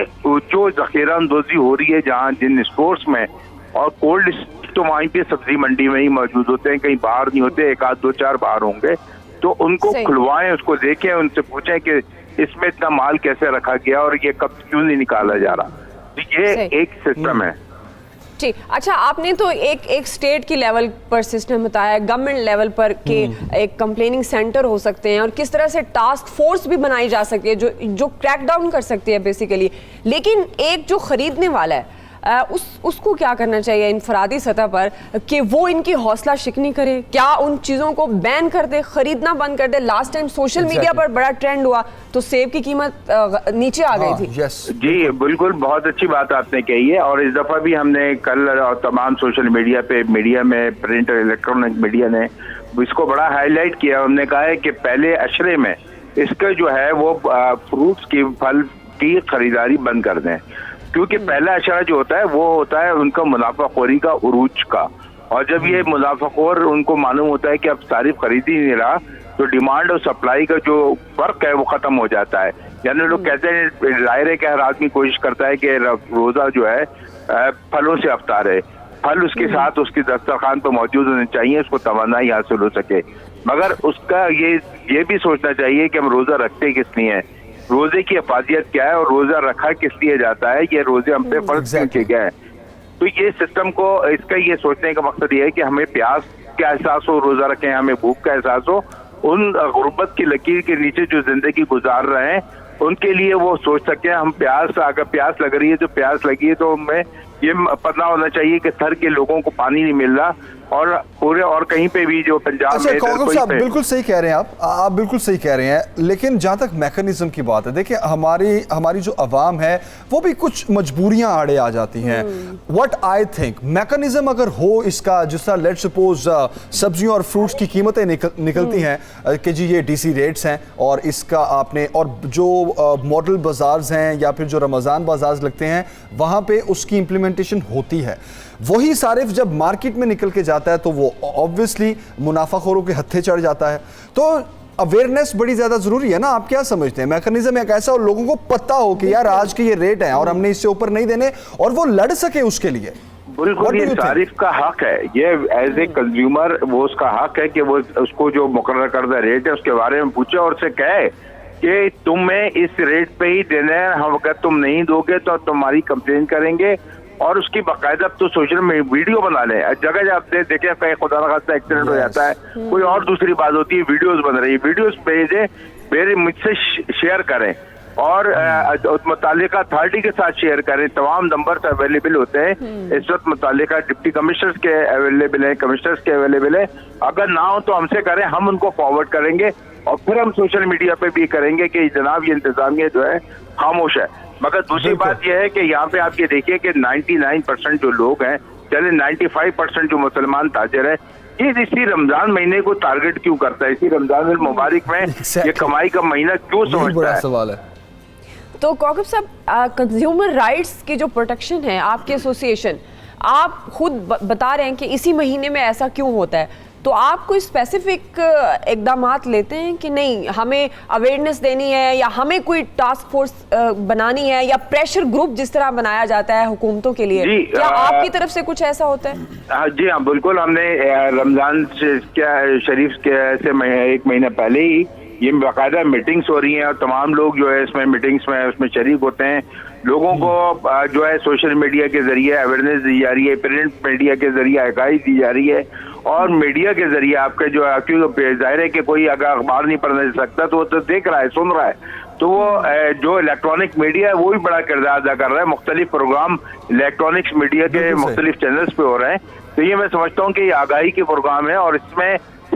جو ذخیرہ اندوزی ہو رہی ہے جہاں جن اسٹورز میں, اور کولڈ تو وہیں پہ سبزی منڈی میں ہی موجود ہوتے ہیں, کہیں باہر نہیں ہوتے, 1 آدھ 2 4 باہر ہوں گے, تو ان کو کھلوائیں, اس کو دیکھیں, ان سے پوچھیں کہ اس میں اتنا مال کیسے رکھا گیا اور یہ کب کیوں نہیں نکالا جا رہا. تو یہ ایک سسٹم ہے. جی اچھا, آپ نے تو ایک اسٹیٹ کی لیول پر سسٹم بتایا, گورنمنٹ لیول پر کہ ایک کمپلیننگ سینٹر ہو سکتے ہیں اور کس طرح سے ٹاسک فورس بھی بنائی جا سکتی ہے جو کریک ڈاؤن کر سکتی ہے بیسیکلی. لیکن ایک جو خریدنے والا ہے اس کو کیا کرنا چاہیے انفرادی سطح پر کہ وہ ان کی حوصلہ شکنی کرے, کیا ان چیزوں کو بین کر دے, خریدنا بند کر دے. لاسٹ ٹائم سوشل میڈیا پر بڑا ٹرینڈ ہوا تو سیب کی قیمت نیچے آ گئی تھی. جی بالکل, بہت اچھی بات آپ نے کہی ہے, اور اس دفعہ بھی ہم نے کل اور تمام سوشل میڈیا پہ, میڈیا میں, پرنٹ اور الیکٹرانک میڈیا نے اس کو بڑا ہائی لائٹ کیا. ہم نے کہا ہے کہ پہلے اشرے میں اس کا جو ہے وہ فروٹس کی, پھل کی خریداری بند کر دیں, کیونکہ پہلا اشارہ جو ہوتا ہے وہ ہوتا ہے ان کا منافع خوری کا, عروج کا. اور جب یہ منافع خور ان کو معلوم ہوتا ہے کہ اب صارف خرید ہی نہیں رہا تو ڈیمانڈ اور سپلائی کا جو فرق ہے وہ ختم ہو جاتا ہے. یعنی لوگ کہتے ہیں, ظاہر ہے کہ ہر آدمی کوشش کرتا ہے کہ روزہ جو ہے پھلوں سے افطار ہے, پھل اس کے ساتھ اس کی دسترخوان پہ موجود ہونے چاہیے, اس کو توانائی حاصل ہو سکے. مگر اس کا یہ بھی سوچنا چاہیے کہ ہم روزہ رکھتے کس لیے ہیں, روزے کی افادیت کیا ہے, اور روزہ رکھا کس لیے جاتا ہے, یہ روزے ہم پہ فرض کیے گئے ہیں. تو یہ سسٹم کو, اس کا یہ سوچنے کا مقصد یہ ہے کہ ہمیں پیاس کا احساس ہو روزہ رکھیں, ہمیں بھوک کا احساس ہو. ان غربت کی لکیر کے نیچے جو زندگی گزار رہے ہیں ان کے لیے وہ سوچ سکیں ہم پیاس, اگر پیاس لگ رہی ہے تو پیاس لگی ہے تو ہمیں یہ پتہ ہونا چاہیے کہ سر کے لوگوں کو پانی نہیں مل رہا, اور پورے اور کہیں پہ بھی جو پنجاب میں. کوکب صاحب بالکل صحیح کہہ رہے ہیں آپ بالکل صحیح کہہ رہے ہیں, لیکن جہاں تک میکانزم کی بات ہے, دیکھیں ہماری جو عوام ہے وہ بھی کچھ مجبوریاں آڑے آ جاتی ہیں. وٹ آئی تھنک میکانزم اگر ہو اس کا, جس طرح لیٹ سپوز سبزیوں اور فروٹس کی قیمتیں نکلتی ہیں کہ جی یہ DC ریٹس ہیں, اور اس کا آپ نے, اور جو ماڈل بازارز ہیں یا پھر جو رمضان بازار لگتے ہیں وہاں پہ اس کی امپلیمنٹیشن ہوتی ہے, وہی صارف جب مارکیٹ میں نکل کے جاتا ہے تو وہ آبویسلی منافع خوروں کے ہتھے چڑھ جاتا ہے. تو اویئرنیس بڑی زیادہ ضروری ہے نا, آپ کیا سمجھتے ہیں؟ میکانزم ایک ایسا اور لوگوں کو پتہ ہو کہ یار آج کے یہ ریٹ ہیں اور ہم نے اس سے اوپر نہیں دینے, اور وہ لڑ سکے اس کے لیے. بالکل, یہ صارف کا حق ہے, یہ ایز اے کنزیومر وہ اس کا حق ہے کہ وہ اس کو جو مقرر کردہ ریٹ ہے اس کے بارے میں پوچھے اور اسے کہے کہ تمہیں اس ریٹ پہ ہی دینا ہے, اگر تم نہیں دو گے تو تمہاری کمپلین کریں گے. اور اس کی باقاعدہ تو سوشل میں ویڈیو بنا لیں, جگہ جگہ آپ دیکھیں کہیں خدا نخواستہ ایکسیڈنٹ ہو جاتا ہے, کوئی اور دوسری بات ہوتی ہے, ویڈیوز بن رہی ہے, ویڈیوز بھیجیں, میرے مجھ سے شیئر کریں اور متعلقہ اتھارٹی کے ساتھ شیئر کریں. تمام نمبرز اویلیبل ہوتے ہیں اس وقت, متعلقہ ڈپٹی کمشنرز کے اویلیبل ہیں, کمشنرز کے اویلیبل ہیں. اگر نہ ہو تو ہم سے کریں, ہم ان کو فارورڈ کریں گے اور پھر ہم سوشل میڈیا پہ بھی کریں گے کہ جناب یہ انتظامیہ جو ہے خاموش ہے. مگر دوسری بات یہ ہے کہ یہاں پہ آپ یہ دیکھیے کہ 99% جو لوگ ہیں, چلے 95% جو مسلمان تاجر ہیں, یہ اسی رمضان مہینے کو ٹارگٹ کیوں کرتا ہے, اسی رمضان المبارک میں یہ کمائی کا مہینہ کیوں سمجھتا ہے؟ سوال ہے. تو کوکب صاحب, کنزیومر رائٹس کی جو پروٹیکشن ہے, آپ کی ایسوسیشن, آپ خود بتا رہے ہیں کہ اسی مہینے میں ایسا کیوں ہوتا ہے, تو آپ کوئی اسپیسیفک اقدامات لیتے ہیں کہ نہیں ہمیں اویئرنیس دینی ہے, یا ہمیں کوئی ٹاسک فورس بنانی ہے, یا پریشر گروپ جس طرح بنایا جاتا ہے حکومتوں کے لیے, کیا آپ کی طرف سے کچھ ایسا ہوتا ہے؟ جی ہاں بالکل, ہم نے رمضان شریف سے 1 مہینہ پہلے ہی یہ باقاعدہ میٹنگز ہو رہی ہیں, اور تمام لوگ جو ہے اس میں میٹنگز میں اس میں شریک ہوتے ہیں. لوگوں کو جو ہے سوشل میڈیا کے ذریعے اویئرنیس دی جا رہی ہے, پرنٹ میڈیا کے ذریعے آگاہی دی جا رہی ہے, اور میڈیا کے ذریعے آپ کے جو ظاہر ہے کہ کوئی اگر اخبار نہیں پڑھنا سکتا تو وہ تو دیکھ رہا ہے, سن رہا ہے, تو وہ جو الیکٹرانک میڈیا ہے وہ بھی بڑا کردار ادا کر رہا ہے. مختلف پروگرام الیکٹرانکس میڈیا کے مختلف چینلز پہ ہو رہے ہیں. تو یہ میں سمجھتا ہوں کہ یہ آگاہی کے پروگرام ہے, اور اس میں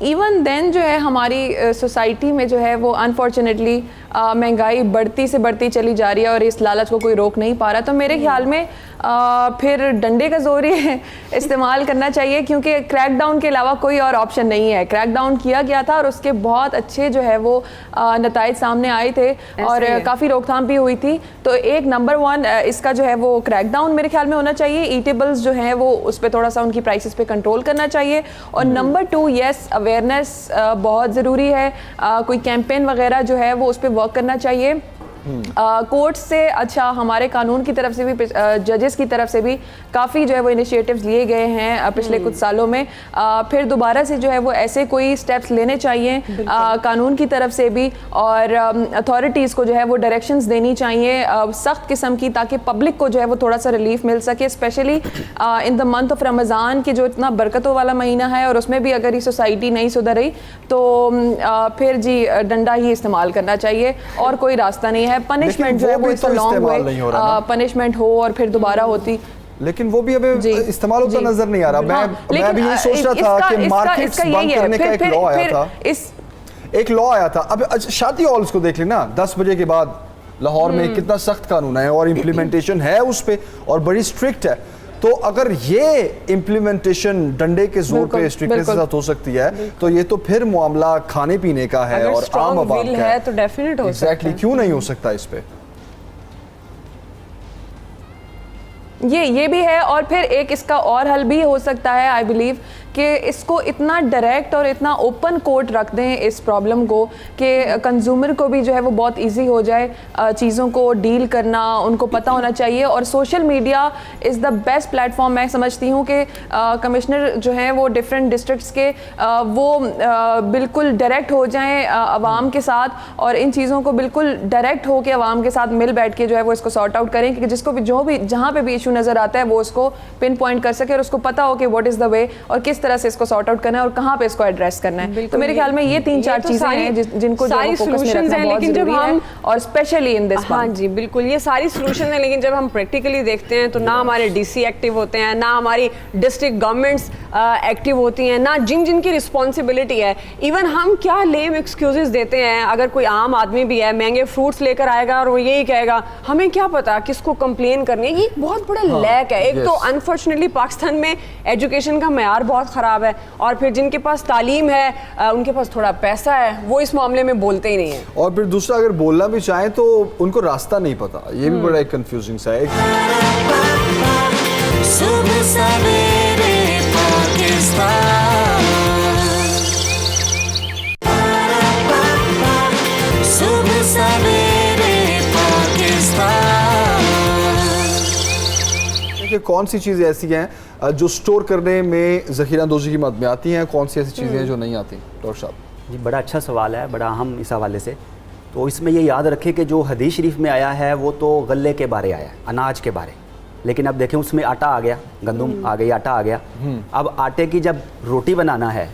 ایون دین جو ہے ہماری سوسائٹی میں جو ہے وہ انفارچونیٹلی مہنگائی بڑھتی سے بڑھتی چلی جا رہی ہے اور اس لالچ کو کوئی روک نہیں پا رہا. تو میرے خیال میں پھر ڈنڈے کا زور ہی استعمال کرنا چاہیے, کیونکہ کریک ڈاؤن کے علاوہ کوئی اور آپشن نہیں ہے. کریک ڈاؤن کیا گیا تھا اور اس کے بہت اچھے جو ہے وہ نتائج سامنے آئے تھے اور کافی روک تھام بھی ہوئی تھی. تو ایک نمبر 1 اس کا جو ہے وہ کریک ڈاؤن میرے خیال میں ہونا چاہیے. ایٹیبلز جو ہیں وہ اس پہ تھوڑا سا ان کی پرائسز پہ کنٹرول کرنا چاہیے. اور نمبر 2 یس اویئرنیس بہت ضروری ہے. کوئی کیمپین وغیرہ جو ہے وہ اس پہ ورک کرنا چاہیے. کورٹ سے اچھا ہمارے قانون کی طرف سے بھی ججز کی طرف سے بھی کافی جو ہے وہ انیشیٹیوز لیے گئے ہیں پچھلے کچھ سالوں میں. پھر دوبارہ سے جو ہے وہ ایسے کوئی سٹیپس لینے چاہیے قانون کی طرف سے بھی, اور اتھارٹیز کو جو ہے وہ ڈائریکشنز دینی چاہیے سخت قسم کی, تاکہ پبلک کو جو ہے وہ تھوڑا سا ریلیف مل سکے, specially in the month of Ramadan کہ جو اتنا برکتوں والا مہینہ ہے, اور اس میں بھی اگر یہ سوسائٹی نہیں سدھر رہی تو پھر جی ڈنڈا ہی استعمال کرنا چاہیے اور کوئی راستہ نہیں ہے. پنشمنٹ جو ہے وہ لانگ ہوئے پنشمنٹ ہو اور پھر دوبارہ ہوتی, لیکن وہ بھی ہمیں استعمال ہوتا نظر نہیں آ رہا. میں بھی یہ سوچ رہا تھا کہ مارکیٹس بند کرنے کا ایک لا آیا تھا, ایک لا آیا تھا. اب شادی ہالز کو دیکھ لینا 10 بجے کے بعد لاہور میں کتنا سخت قانون ہے اور امپلیمنٹیشن ہے اس پہ اور بڑی اسٹرکٹ ہے. تو اگر یہ امپلیمنٹیشن ڈنڈے کے زور پہ اسٹرکٹنس کے ساتھ ہو سکتی ہے تو یہ تو پھر معاملہ کھانے پینے کا ہے اور عام عوام کا ہے, تو ڈیفینیٹ ہو سکتا ہے. کیوں نہیں ہو سکتا اس پہ؟ یہ بھی ہے. اور پھر ایک اس کا اور حل بھی ہو سکتا ہے آئی بلیو کہ اس کو اتنا ڈائریکٹ اور اتنا اوپن کورٹ رکھ دیں اس پرابلم کو کہ کنزیومر کو بھی جو ہے وہ بہت ایزی ہو جائے چیزوں کو ڈیل کرنا, ان کو پتہ ہونا چاہیے. اور social media is the best plate form. میں سمجھتی ہوں کہ کمشنر جو ہیں وہ ڈفرینٹ ڈسٹرکٹس کے وہ بالکل ڈائریکٹ ہو جائیں عوام کے ساتھ, اور ان چیزوں کو بالکل ڈائریکٹ ہو کے عوام کے ساتھ مل بیٹھ کے جو ہے وہ اس کو سارٹ آؤٹ کریں, کہ جس کو بھی جو بھی جہاں پہ بھی ایشو نظر آتا ہے وہ اس کو پن پوائنٹ کر سکے اور اس کو پتہ ہو کہ واٹ از دا وے اور کس طرح سے اس کو سارٹ آؤٹ کرنا ہے اور کہاں پہ اس کو ایڈریس کرنا ہے. تو میرے خیال میں یہ 3-4 چیزیں ہیں جن کو ساری سولوشنز ہیں, لیکن جب ہم اور اسپیشلی ان دس ہاں جی بالکل یہ ساری سولوشن ہیں, لیکن جب ہم پریکٹیکلی دیکھتے ہیں تو نہ ہمارے ڈی سی ایکٹیو ہوتے ہیں, نہ ہماری ڈسٹرکٹ گورنمنٹس ایکٹیو ہوتی ہیں, نہ جن کی رسپانسبلٹی ہے. ایون ہم کیا لیم ایکسکیوزز دیتے ہیں. اگر کوئی عام آدمی بھی ہے مہنگے فروٹس لے کر آئے گا اور وہ یہی کہے گا, ہمیں کیا پتا کس کو کمپلین کرنی ہے. یہ بہت بڑا لیک ہے. ایک تو انفارچونیٹلی پاکستان میں ایجوکیشن کا معیار بہت خراب ہے, اور پھر جن کے پاس تعلیم ہے ان کے پاس تھوڑا پیسہ ہے, وہ اس معاملے میں بولتے ہی نہیں ہیں. اور پھر دوسرا اگر بولنا بھی چاہیں تو ان کو راستہ نہیں پتا. یہ بھی بڑا ایک کنفیوزنگ سا ہے. صبح سویرے پاکستان, صبح سویرے پاکستان. کہ کون سی چیزیں ایسی ہیں جو سٹور کرنے میں ذخیرہ اندوزی کی مد میں آتی ہیں, کون سی ایسی چیزیں ہیں جو نہیں آتی؟ ڈاکٹر صاحب جی بڑا اچھا سوال ہے, بڑا اہم اس حوالے سے. تو اس میں یہ یاد رکھیں کہ جو حدیث شریف میں آیا ہے وہ تو غلے کے بارے آیا ہے, اناج کے بارے. لیکن اب دیکھیں اس میں آٹا آ گیا, گندم آ گئی, آٹا آ گیا. اب آٹے کی جب روٹی بنانا ہے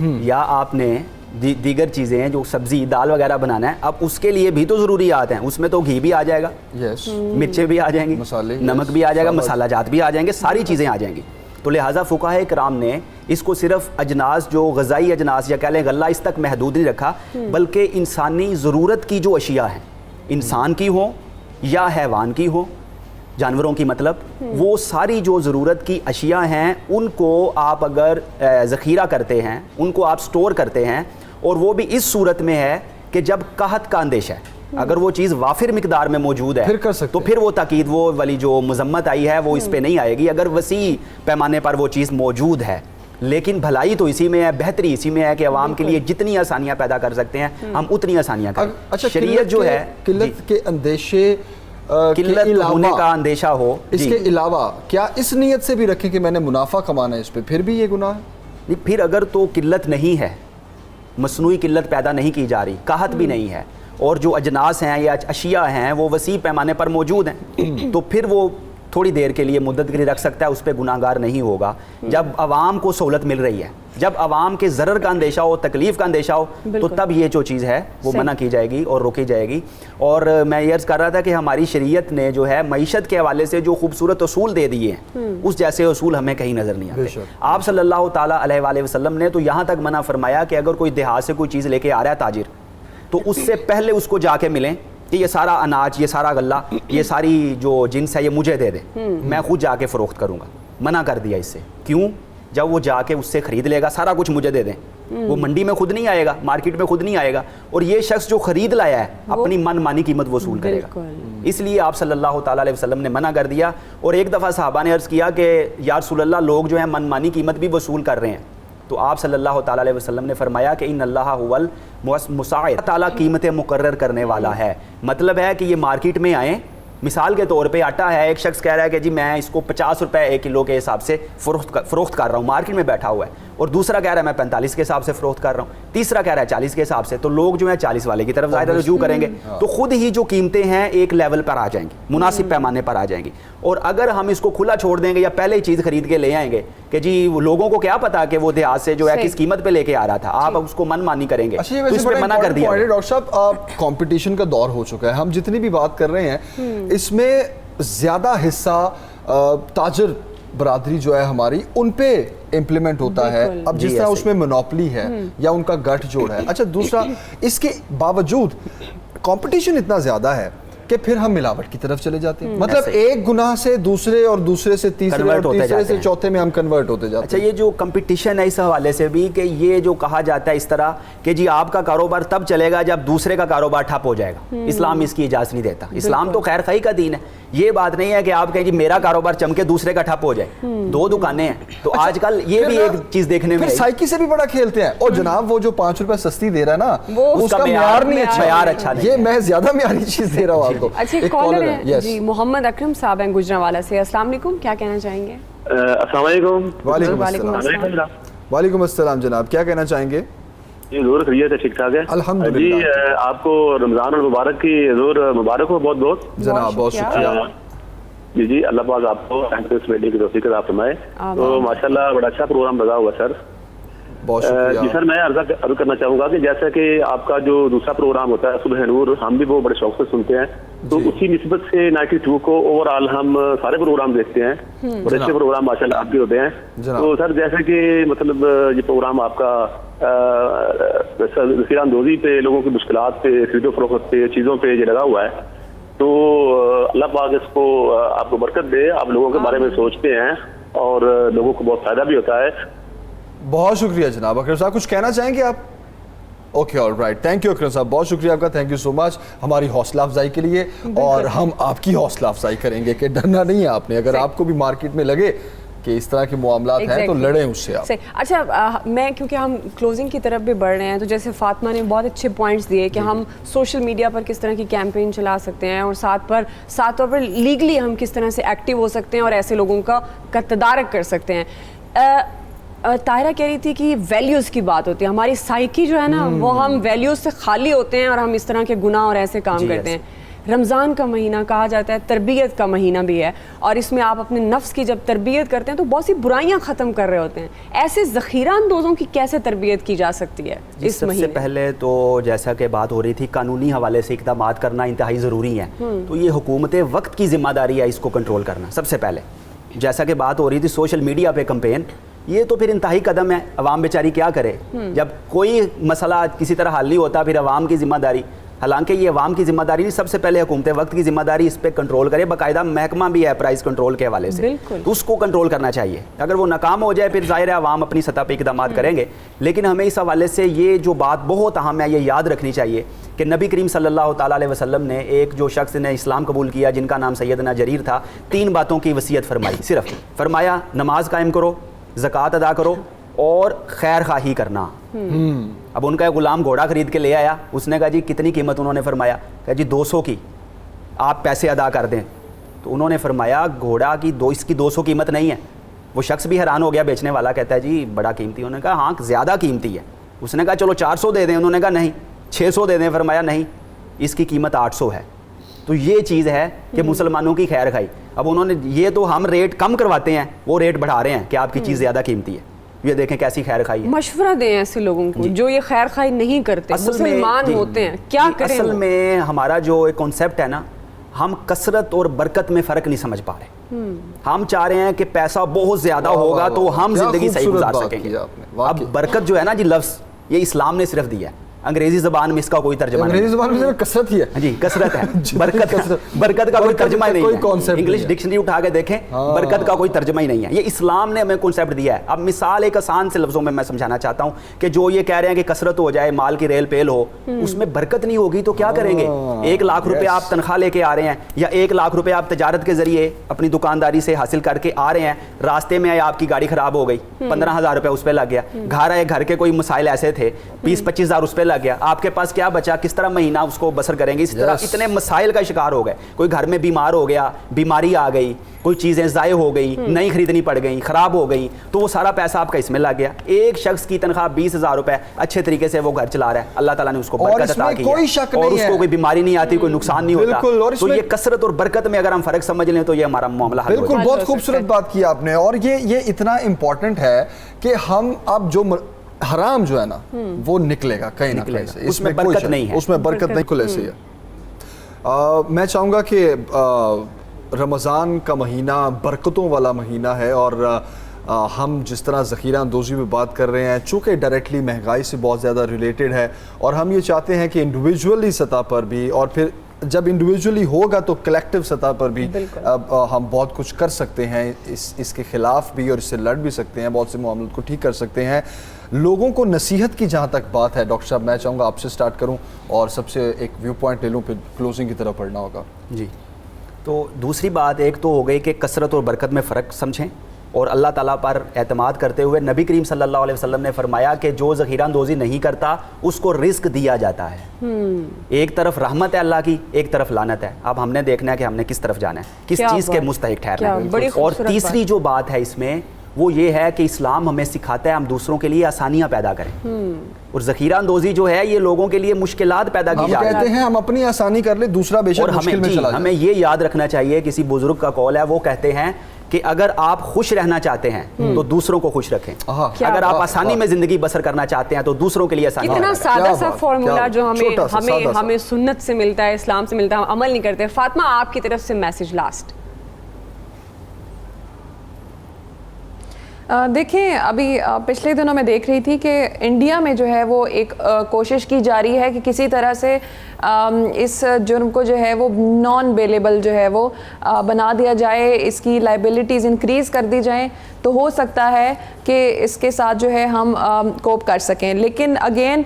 یا آپ نے دیگر چیزیں ہیں جو سبزی دال وغیرہ بنانا ہے, اب اس کے لیے بھی تو ضروریات ہیں. اس میں تو گھی بھی آ جائے گا, مرچیں بھی آ جائیں گی, نمک بھی آ جائے گا, مسالہ جات بھی آ جائیں گے, ساری چیزیں آ جائیں گی. تو لہٰذا فقہاء کرام نے اس کو صرف اجناس جو غذائی اجناس یا کہہ لیں غلہ اس تک محدود نہیں رکھا, بلکہ انسانی ضرورت کی جو اشیاء ہیں, انسان کی ہوں یا حیوان کی ہوں, جانوروں کی مطلب, وہ ساری جو ضرورت کی اشیاء ہیں ان کو آپ اگر ذخیرہ کرتے ہیں, ان کو آپ سٹور کرتے ہیں, اور وہ بھی اس صورت میں ہے کہ جب قحط کا اندیشہ ہے, اگر وہ چیز وافر مقدار میں موجود ہے تو پھر وہ تاکید وہ والی جو مذمت آئی ہے وہ اس پہ نہیں آئے گی, اگر وسیع پیمانے پر وہ چیز موجود ہے. لیکن بھلائی تو اسی میں ہے, بہتری اسی میں ہے کہ عوام کے لیے جتنی آسانیاں پیدا کر سکتے ہیں ہم اتنی آسانیاں کریں. شریعت جو ہے قلت کے اندیشے قلت ہونے کا اندیشہ ہو, اس کے علاوہ کیا اس نیت سے بھی رکھیں کہ میں نے منافع کمانا ہے اس پہ, پھر بھی یہ گناہ ہے؟ پھر اگر تو قلت نہیں ہے, مصنوعی قلت پیدا نہیں کی جا رہی, قحط بھی نہیں ہے, اور جو اجناس ہیں یا اشیاء ہیں وہ وسیع پیمانے پر موجود ہیں, تو پھر وہ تھوڑی دیر کے لیے مدت کے لیے رکھ سکتا ہے, اس پہ گناہگار نہیں ہوگا. جب عوام کو سہولت مل رہی ہے, جب عوام کے ضرر کا اندیشہ ہو, تکلیف کا اندیشہ ہو, تو تب یہ جو چیز ہے وہ منع کی جائے گی اور روکی جائے گی. اور میں یہ عرض کر رہا تھا کہ ہماری شریعت نے جو ہے معیشت کے حوالے سے جو خوبصورت اصول دے دیے ہیں, اس جیسے اصول ہمیں کہیں نظر نہیں آتے. آپ صلی اللہ تعالیٰ علیہ وآلہ وسلم نے تو یہاں تک منع فرمایا کہ اگر کوئی دیہات سے کوئی چیز لے کے آ رہا ہے تاجر, تو اس سے پہلے اس کو جا کے ملیں کہ یہ سارا اناج, یہ سارا غلہ, یہ ساری جو جنس ہے یہ مجھے دے دیں, میں خود جا کے فروخت کروں گا. منع کر دیا اس سے. کیوں؟ جب وہ جا کے اس سے خرید لے گا, سارا کچھ مجھے دے دیں, وہ منڈی میں خود نہیں آئے گا, مارکیٹ میں خود نہیں آئے گا, اور یہ شخص جو خرید لایا ہے اپنی من مانی قیمت وصول کرے گا. اس لیے آپ صلی اللہ تعالیٰ علیہ وسلم نے منع کر دیا. اور ایک دفعہ صحابہ نے عرض کیا کہ یا رسول اللہ, لوگ جو ہیں من مانی قیمت بھی وصول کر رہے ہیں. تو آپ صلی اللہ تعالیٰ علیہ وسلم نے فرمایا کہ ان اللہ هو المساعد, تعالیٰ قیمتیں مقرر کرنے والا ہے. مطلب ہے کہ یہ مارکیٹ میں آئیں, مثال کے طور پہ آٹا ہے, ایک شخص کہہ رہا ہے کہ جی میں اس کو 50 روپے 1 کلو کے حساب سے فروخت کر رہا ہوں, مارکیٹ میں بیٹھا ہوا ہے, اور دوسرا کہہ رہا ہے میں 45 کے حساب سے فروخت کر رہا ہوں, تیسرا کہہ رہا ہے 40 کے حساب سے. تو لوگ جو ہیں 40 والے کی طرف ظاہر رجوع کریں گے, تو خود ہی جو قیمتیں ہیں ایک لیول پر آ جائیں گی, مناسب پیمانے پر آ جائیں گی. اور اگر ہم اس کو کھلا چھوڑ دیں گے یا پہلے ہی چیز خرید کے لے آئیں گے کہ جی لوگوں کو کیا پتا کہ وہ دیہات سے جو ہے کس قیمت پہ لے کے آ رہا تھا, آپ اس کو من مانی کریں گے, تو اس پہ منع کر دیا. ڈاکٹر صاحب, کمپٹیشن کا دور ہو چکا ہے, ہم جتنی بھی بات کر رہے ہیں اس میں زیادہ حصہ تاجر برادری جو ہے ہماری ان پہ امپلیمنٹ ہوتا ہے. اب جس طرح اس میں مونوپلی ہے یا ان کا گٹھ جوڑ ہے. اچھا, دوسرا اس کے باوجود کمپٹیشن اتنا زیادہ ہے کہ پھر ہم ملاوٹ کی طرف چلے جاتے ہیں. مطلب ایک گناہ سے دوسرے, اور دوسرے سے تیسرے, اور تیسرے سے چوتھے میں ہم کنورٹ ہوتے جاتے ہیں. اچھا, یہ جو کمپٹیشن ہے اس حوالے سے بھی کہ یہ جو کہا جاتا ہے اس طرح کہ جی آپ کا کاروبار تب چلے گا جب دوسرے کا کاروبار ٹھپ ہو جائے گا, اسلام اس کی اجازت نہیں دیتا. اسلام تو خیر خواہی کا دین ہے. یہ بات نہیں ہے کہ آپ کہیں جی میرا کاروبار چمکے دوسرے کا ٹھپ ہو جائے. 2 دکانیں ہیں, تو آج کل یہ بھی ایک چیز دیکھنے میں سائیکی سے بھی بڑا کھیلتے ہیں. اور جناب وہ جو 5 روپے سستی دے رہا ہے نا, اس کا معیار نہیں اچھا, یہ میں زیادہ معیاری چیز دے رہا ہوں آپ کو. اچھا, کالر ہے جی, محمد اکرم صاحب ہیں گجرانوالہ سے. السلام علیکم, کیا کہنا چاہیں گے؟ السلام علیکم. وعلیکم السلام جناب, کیا کہنا چاہیں گے؟ جی ضرور, خیریت ہے, ٹھیک ٹھاک ہے الحمدللہ. جی آپ کو رمضان المبارک کی ضرور مبارک ہو. بہت بہت جناب, بہت شکریہ. جی اللہ پاک آپ کو اس میڈیا کی توفیق عطا فرمائے. تو ماشاءاللہ بڑا اچھا پروگرام لگا ہوا سر. بہت شکریہ. جی سر, میں عرض کرنا چاہوں گا کہ جیسا کہ آپ کا جو دوسرا پروگرام ہوتا ہے صبح نور, ہم بھی وہ بڑے شوق سے سنتے ہیں. تو اسی نسبت سے 92 کو اوور آل ہم سارے پروگرام دیکھتے ہیں, بڑے اچھے پروگرام ماشاءاللہ آپ بھی ہوتے ہیں. تو سر جیسے کہ مطلب یہ پروگرام آپ کا ذخیرہ اندوزی پہ, لوگوں کی مشکلات پہ, خرید و فروخت پہ, چیزوں پہ یہ لگا ہوا ہے. تو اللہ پاک اس کو آپ کو برکت دے. آپ لوگوں کے بارے میں سوچتے ہیں اور لوگوں کو بہت فائدہ بھی ہوتا ہے. بہت شکریہ جناب. اکرم صاحب کچھ کہنا چاہیں گے آپ؟ Okay, all right, thank you Akram sahab, بہت شکریہ آپ کا, تھینک یو سو مچ ہماری حوصلہ افزائی کے لیے. اور ہم آپ کی حوصلہ افزائی کریں گے کہ ڈرنا نہیں ہے آپ نے. اگر آپ کو بھی مارکیٹ میں لگے کہ اس طرح کے معاملات ہیں تو لڑیں اس سے آپ. اچھا, میں کیونکہ ہم کلوزنگ کی طرف بھی بڑھ رہے ہیں, تو جیسے فاطمہ نے بہت اچھے پوائنٹس دیے کہ ہم سوشل میڈیا پر کس طرح کی کیمپین چلا سکتے ہیں, اور ساتھ پر لیگلی ہم کس طرح سے ایکٹیو ہو سکتے ہیں اور ایسے لوگوں کا تدارک کر سکتے ہیں. طاہرہ کہہ رہی تھی کہ ویلیوز کی بات ہوتی ہے, ہماری سائیکی جو ہے نا وہ ہم ویلیوز سے خالی ہوتے ہیں اور ہم اس طرح کے گناہ اور ایسے کام کرتے ہیں. رمضان کا مہینہ کہا جاتا ہے تربیت کا مہینہ بھی ہے, اور اس میں آپ اپنے نفس کی جب تربیت کرتے ہیں تو بہت سی برائیاں ختم کر رہے ہوتے ہیں. ایسے ذخیرہ اندوزوں کی کیسے تربیت کی جا سکتی ہے اس مہینے؟ سب سے پہلے تو جیسا کہ بات ہو رہی تھی, قانونی حوالے سے اقدامات کرنا انتہائی ضروری ہے. تو یہ حکومت وقت کی ذمہ داری ہے اس کو کنٹرول کرنا سب سے پہلے. جیسا کہ بات ہو رہی تھی سوشل میڈیا پہ کمپین, یہ تو پھر انتہائی قدم ہے. عوام بیچاری کیا کرے جب کوئی مسئلہ کسی طرح حل نہیں ہوتا, پھر عوام کی ذمہ داری. حالانکہ یہ عوام کی ذمہ داری نہیں, سب سے پہلے حکومت وقت کی ذمہ داری, اس پہ کنٹرول کرے. باقاعدہ محکمہ بھی ہے پرائز کنٹرول کے حوالے سے, تو اس کو کنٹرول کرنا چاہیے. اگر وہ ناکام ہو جائے پھر ظاہر ہے عوام اپنی سطح پہ اقدامات کریں گے. لیکن ہمیں اس حوالے سے یہ جو بات بہت اہم ہے یہ یاد رکھنی چاہیے کہ نبی کریم صلی اللہ تعالیٰ علیہ وسلم نے, ایک جو شخص نے اسلام قبول کیا جن کا نام سیدنا جریر تھا, 3 باتوں کی وصیت فرمائی. صرف فرمایا نماز قائم کرو, زکوٰۃ ادا کرو, اور خیر خواہی کرنا. اب ان کا ایک غلام گھوڑا خرید کے لے آیا, اس نے کہا جی کتنی قیمت؟ انہوں نے فرمایا کہ جی 200 کی, آپ پیسے ادا کر دیں. تو انہوں نے فرمایا گھوڑا کی اس کی 200 قیمت نہیں ہے. وہ شخص بھی حیران ہو گیا, بیچنے والا کہتا ہے جی بڑا قیمتی. انہوں نے کہا ہاں زیادہ قیمتی ہے. اس نے کہا چلو 400 دے دیں. انہوں نے کہا نہیں 600 دے دیں. فرمایا نہیں, اس کی قیمت 800 ہے. تو یہ چیز ہے کہ مسلمانوں کی خیر خواہی. اب انہوں نے یہ تو ہم ریٹ کم کرواتے ہیں, وہ ریٹ بڑھا رہے ہیں کہ آپ کی چیز زیادہ قیمتی ہے. یہ دیکھیں کیسی خیر خائی ہے. مشورہ دیں ایسے لوگوں کو جو یہ خیر خائی نہیں کرتے, مسلمان ہوتے ہیں, کیا کریں؟ اصل میں ہمارا جو ایک کانسیپٹ ہے نا, ہم کثرت اور برکت میں فرق نہیں سمجھ پا رہے. ہم چاہ رہے ہیں کہ پیسہ بہت زیادہ ہوگا تو ہم زندگی صحیح گزار سکیں گے. اب برکت جو ہے نا جی لفظ, یہ اسلام نے صرف دیا ہے. انگریزی زبان میں اس کا کوئی ترجمہ نہیں. انگریزی زبان میں کثرت ہی ہے جی, کثرت ہے. برکت کا کوئی ترجمہ ہی نہیں ہے. انگلش ڈکشنری اٹھا کے دیکھیں, برکت کا کوئی ترجمہ ہی نہیں ہے. یہ اسلام نے ہمیں کانسیپٹ دیا ہے. اب مثال ایک آسان سے لفظوں میں سمجھانا چاہتا ہوں کہ جو یہ کہہ رہے ہیں کہ کثرت ہو جائے, مال کی ریل پیل ہو, اس میں برکت نہیں ہوگی تو کیا کریں گے؟ 1 لاکھ روپے آپ تنخواہ لے کے آ رہے ہیں, یا 1 لاکھ روپے آپ تجارت کے ذریعے اپنی دکانداری سے حاصل کر کے آ رہے ہیں, راستے میں آپ کی گاڑی خراب ہو گئی, 15,000 روپے اس پہ لگ گیا. گھر آئے, گھر کے کوئی مسائل ایسے تھے, 20-25 ہزار اس پہ لگ گیا. آپ کے پاس کیا بچا, کس طرح مہینہ اس کو بسر کریں گے؟ اس طرح اتنے مسائل کا شکار ہو گئے. کوئی گھر میں بیمار ہو گیا, بیماری آ گئی, کوئی چیزیں ضائع ہو گئی, نئی خریدنی پڑ گئی, خراب ہو گئی, تو وہ سارا پیسہ آپ کا اس میں لگ گیا. ایک شخص کی تنخواہ 20,000 روپے, اچھے طریقے سے وہ گھر چلا رہا ہے, اللہ تعالیٰ نے اس کو برکت عطا کی ہے, اور اس کو کوئی بیماری نہیں آتی, کوئی نقصان نہیں ہوتا. تو یہ کثرت اور برکت میں اگر ہم فرق سمجھ لیں تو یہ ہمارا معاملہ حل ہو جائے. بالکل, بہت خوبصورت بات کی آپ نے. اور یہ اتنا امپورٹنٹ ہے کہ ہم اب جو حرام جو ہے نا وہ نکلے گا کہیں نہ کہیں سے, اس میں برکت نہیں ہے, اس میں برکت نہیں. کل ایسے ہی ہے. میں چاہوں گا کہ رمضان کا مہینہ برکتوں والا مہینہ ہے, اور ہم جس طرح ذخیرہ اندوزی میں بات کر رہے ہیں, چونکہ ڈائریکٹلی مہنگائی سے بہت زیادہ ریلیٹڈ ہے, اور ہم یہ چاہتے ہیں کہ انڈیویجولی سطح پر بھی, اور پھر جب انڈیویجولی ہوگا تو کلیکٹیو سطح پر بھی ہم بہت کچھ کر سکتے ہیں اس کے خلاف بھی, اور اس سے لڑ بھی سکتے ہیں, بہت سے معاملات کو ٹھیک کر سکتے ہیں. لوگوں کو نصیحت کی جہاں تک بات ہے, ڈاکٹر صاحب میں چاہوں گا آپ سے سٹارٹ کروں اور سب سے ایک ویو پوائنٹ لے لوں, پھر کلوزنگ کی طرف پڑھنا ہوگا. جی, تو دوسری بات ایک تو ہو گئی کہ کثرت اور برکت میں فرق سمجھیں, اور اللہ تعالیٰ پر اعتماد کرتے ہوئے نبی کریم صلی اللہ علیہ وسلم نے فرمایا کہ جو ذخیرہ اندوزی نہیں کرتا اس کو رزق دیا جاتا ہے. ایک طرف رحمت ہے اللہ کی, ایک طرف لعنت ہے. اب ہم نے دیکھنا ہے کہ ہم نے کس طرف جانا ہے, کس چیز کے مستحق ٹھہرنا ہے. اور تیسری جو بات ہے اس میں وہ یہ ہے کہ اسلام ہمیں سکھاتا ہے ہم دوسروں کے لیے آسانیاں پیدا کریں, اور ذخیرہ اندوزی جو ہے یہ لوگوں کے لیے مشکلات پیدا کی جا رہی ہے. ہم کہتے ہیں ہم اپنی آسانی کر لیں, دوسرا بے شک مشکل میں چلا جائے. ہمیں یہ یاد رکھنا چاہیے, کسی بزرگ کا قول ہے, وہ کہتے ہیں کہ اگر آپ خوش رہنا چاہتے ہیں تو دوسروں کو خوش رکھیں, اگر آپ آسانی میں زندگی بسر کرنا چاہتے ہیں تو دوسروں کے لیے آسانی. اتنا سادہ سا فارمولا جو ہمیں سنت سے ملتا ہے, اسلام سے ملتا ہے, ہم عمل نہیں کرتے. فاطمہ آپ کی طرف سے میسج لاسٹ. دیکھیں ابھی پچھلے دنوں میں دیکھ رہی تھی کہ انڈیا میں جو ہے وہ ایک کوشش کی جا رہی ہے کہ کسی طرح سے اس جرم کو جو ہے وہ نان بیلیبل جو ہے وہ بنا دیا جائے, اس کی لائبلٹیز انکریز کر دی جائیں, تو ہو سکتا ہے کہ اس کے ساتھ جو ہے ہم کوپ کر سکیں. لیکن اگین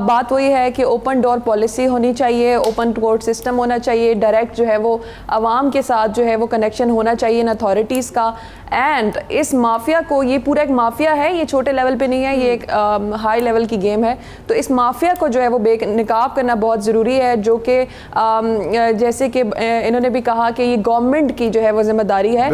بات وہی ہے کہ اوپن ڈور پالیسی ہونی چاہیے, اوپن کورٹ سسٹم ہونا چاہیے, ڈائریکٹ جو ہے وہ عوام کے ساتھ جو ہے وہ کنیکشن ہونا چاہیے ان اتھارٹیز کا. اینڈ اس مافیا کو, یہ پورا ایک مافیا ہے, یہ چھوٹے لیول پہ نہیں ہے, یہ ایک ہائی لیول کی گیم ہے, تو اس مافیا کو جو ہے وہ بے نقاب کرنا بہت ضروری ہے, جو کہ جیسے کہ انہوں نے بھی کہا کہ یہ گورنمنٹ کی جو ہے وہ ذمہ داری ہے,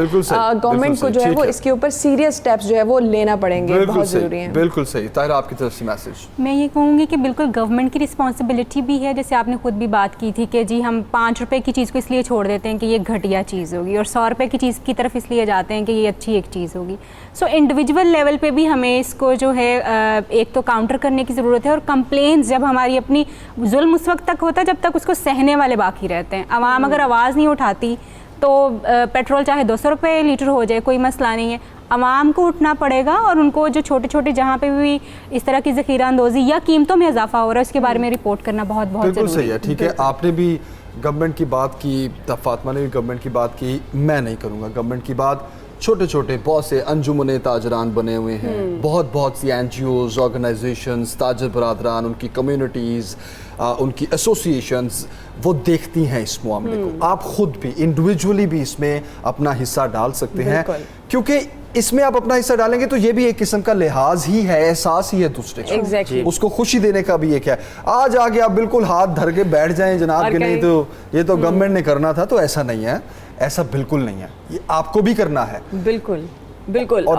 گورنمنٹ کو جو ہے وہ اس کے اوپر سیریس سٹیپس جو ہے وہ لینا پڑیں گے, بہت ضروری ہیں. بالکل صحیح. طاہرہ آپ کی طرف سے میسج. میں یہ کہوں گی کہ بالکل گورنمنٹ کی رسپانسبلٹی بھی ہے, جیسے آپ نے خود بھی بات کی تھی کہ جی ہم 5 روپے کی چیز کو اس لیے چھوڑ دیتے ہیں کہ یہ گھٹیا چیز ہوگی, اور 100 روپے کی چیز کی طرف اس لیے جاتے ہیں کہ یہ اچھی ایک چیز ہوگی. سو انڈیویجول لیول پہ بھی ہمیں اس کو جو ہے ایک تو کاؤنٹر کرنے کی ضرورت ہے, اور کمپلینس جب ہماری اپنی ظلم اس وقت تک ہوتا ہے جب تک اس کو سہنے والے باقی رہتے ہیں. عوام اگر آواز نہیں اٹھاتی تو پیٹرول چاہے 200 روپے لیٹر ہو جائے, کوئی مسئلہ نہیں ہے, عوام کو اٹھنا پڑے گا, اور ان کو جو چھوٹے چھوٹے جہاں پہ بھی اس طرح کی ذخیرہ اندوزی یا قیمتوں میں اضافہ ہو رہا ہے اس کے بارے میں رپورٹ کرنا بہت بہت ضروری ہے. بالکل صحیح ہے. ٹھیک ہے, آپ نے بھی گورنمنٹ کی بات کی, فاطمہ نے بھی گورنمنٹ کی بات کی, میں نہیں کروں گا گورنمنٹ کی بات. چھوٹے چھوٹے بہت سے انجمن تاجران بنے ہوئے ہیں, بہت سی NGOs, آرگنائزیشنز, تاجر برادران, ان کی کمیونٹیز, ان کی ایسوسیشنز, وہ دیکھتی ہیں اس معاملے کو. آپ خود بھی انڈیویجولی بھی اس میں اپنا حصہ ڈال سکتے ہیں, کیونکہ اس میں آپ اپنا حصہ ڈالیں گے تو یہ بھی ایک قسم کا لحاظ ہی ہے, احساس ہی ہے دوسرے کا, اس کو خوشی دینے کا بھی ایک ہے. آج آگے آپ بالکل ہاتھ دھر کے بیٹھ جائیں جناب کہ نہیں تو یہ تو گورنمنٹ نے کرنا تھا, تو ایسا نہیں ہے, ایسا بالکل نہیں ہے, یہ آپ کو بھی کرنا ہے. بالکل بالکل. اور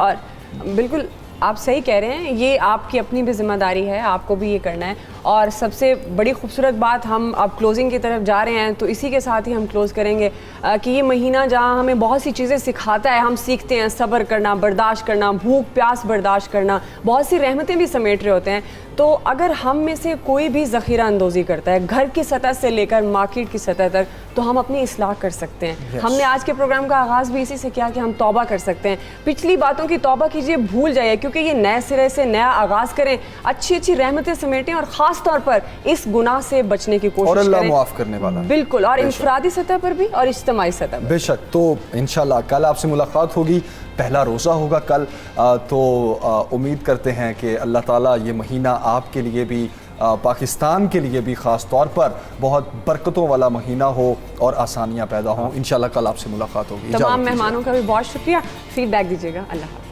بالکل آپ صحیح کہہ رہے ہیں, یہ آپ کی اپنی بھی ذمہ داری ہے, آپ کو بھی یہ کرنا ہے. اور سب سے بڑی خوبصورت بات, ہم اب کلوزنگ کی طرف جا رہے ہیں تو اسی کے ساتھ ہی ہم کلوز کریں گے کہ یہ مہینہ جہاں ہمیں بہت سی چیزیں سکھاتا ہے, ہم سیکھتے ہیں صبر کرنا, برداشت کرنا, بھوک پیاس برداشت کرنا, بہت سی رحمتیں بھی سمیٹ رہے ہوتے ہیں. تو اگر ہم میں سے کوئی بھی ذخیرہ اندوزی کرتا ہے گھر کی سطح سے لے کر مارکیٹ کی سطح تک, تو ہم اپنی اصلاح کر سکتے ہیں. ہم نے آج کے پروگرام کا آغاز بھی اسی سے کیا کہ ہم توبہ کر سکتے ہیں. پچھلی باتوں کی توبہ کیجئے, بھول جائیے, کیونکہ یہ نئے سرے سے نیا آغاز کریں, اچھی اچھی رحمتیں سمیٹیں اور خاص طور پر اس گناہ سے بچنے کی کوشش کریں. اور اللہ معاف کرنے والا. بالکل, اور انفرادی سطح پر بھی اور اجتماعی سطح پر. بے شک. تو انشاءاللہ کل آپ سے ملاقات ہوگی, پہلا روزہ ہوگا کل, تو امید کرتے ہیں کہ اللہ تعالیٰ یہ مہینہ آپ کے لیے بھی, پاکستان کے لیے بھی خاص طور پر بہت برکتوں والا مہینہ ہو اور آسانیاں پیدا ہوں. انشاءاللہ کل آپ سے ملاقات ہوگی. تمام مہمانوں کا بھی بہت شکریہ, فیڈ بیک دیجیے گا. اللہ حافظ.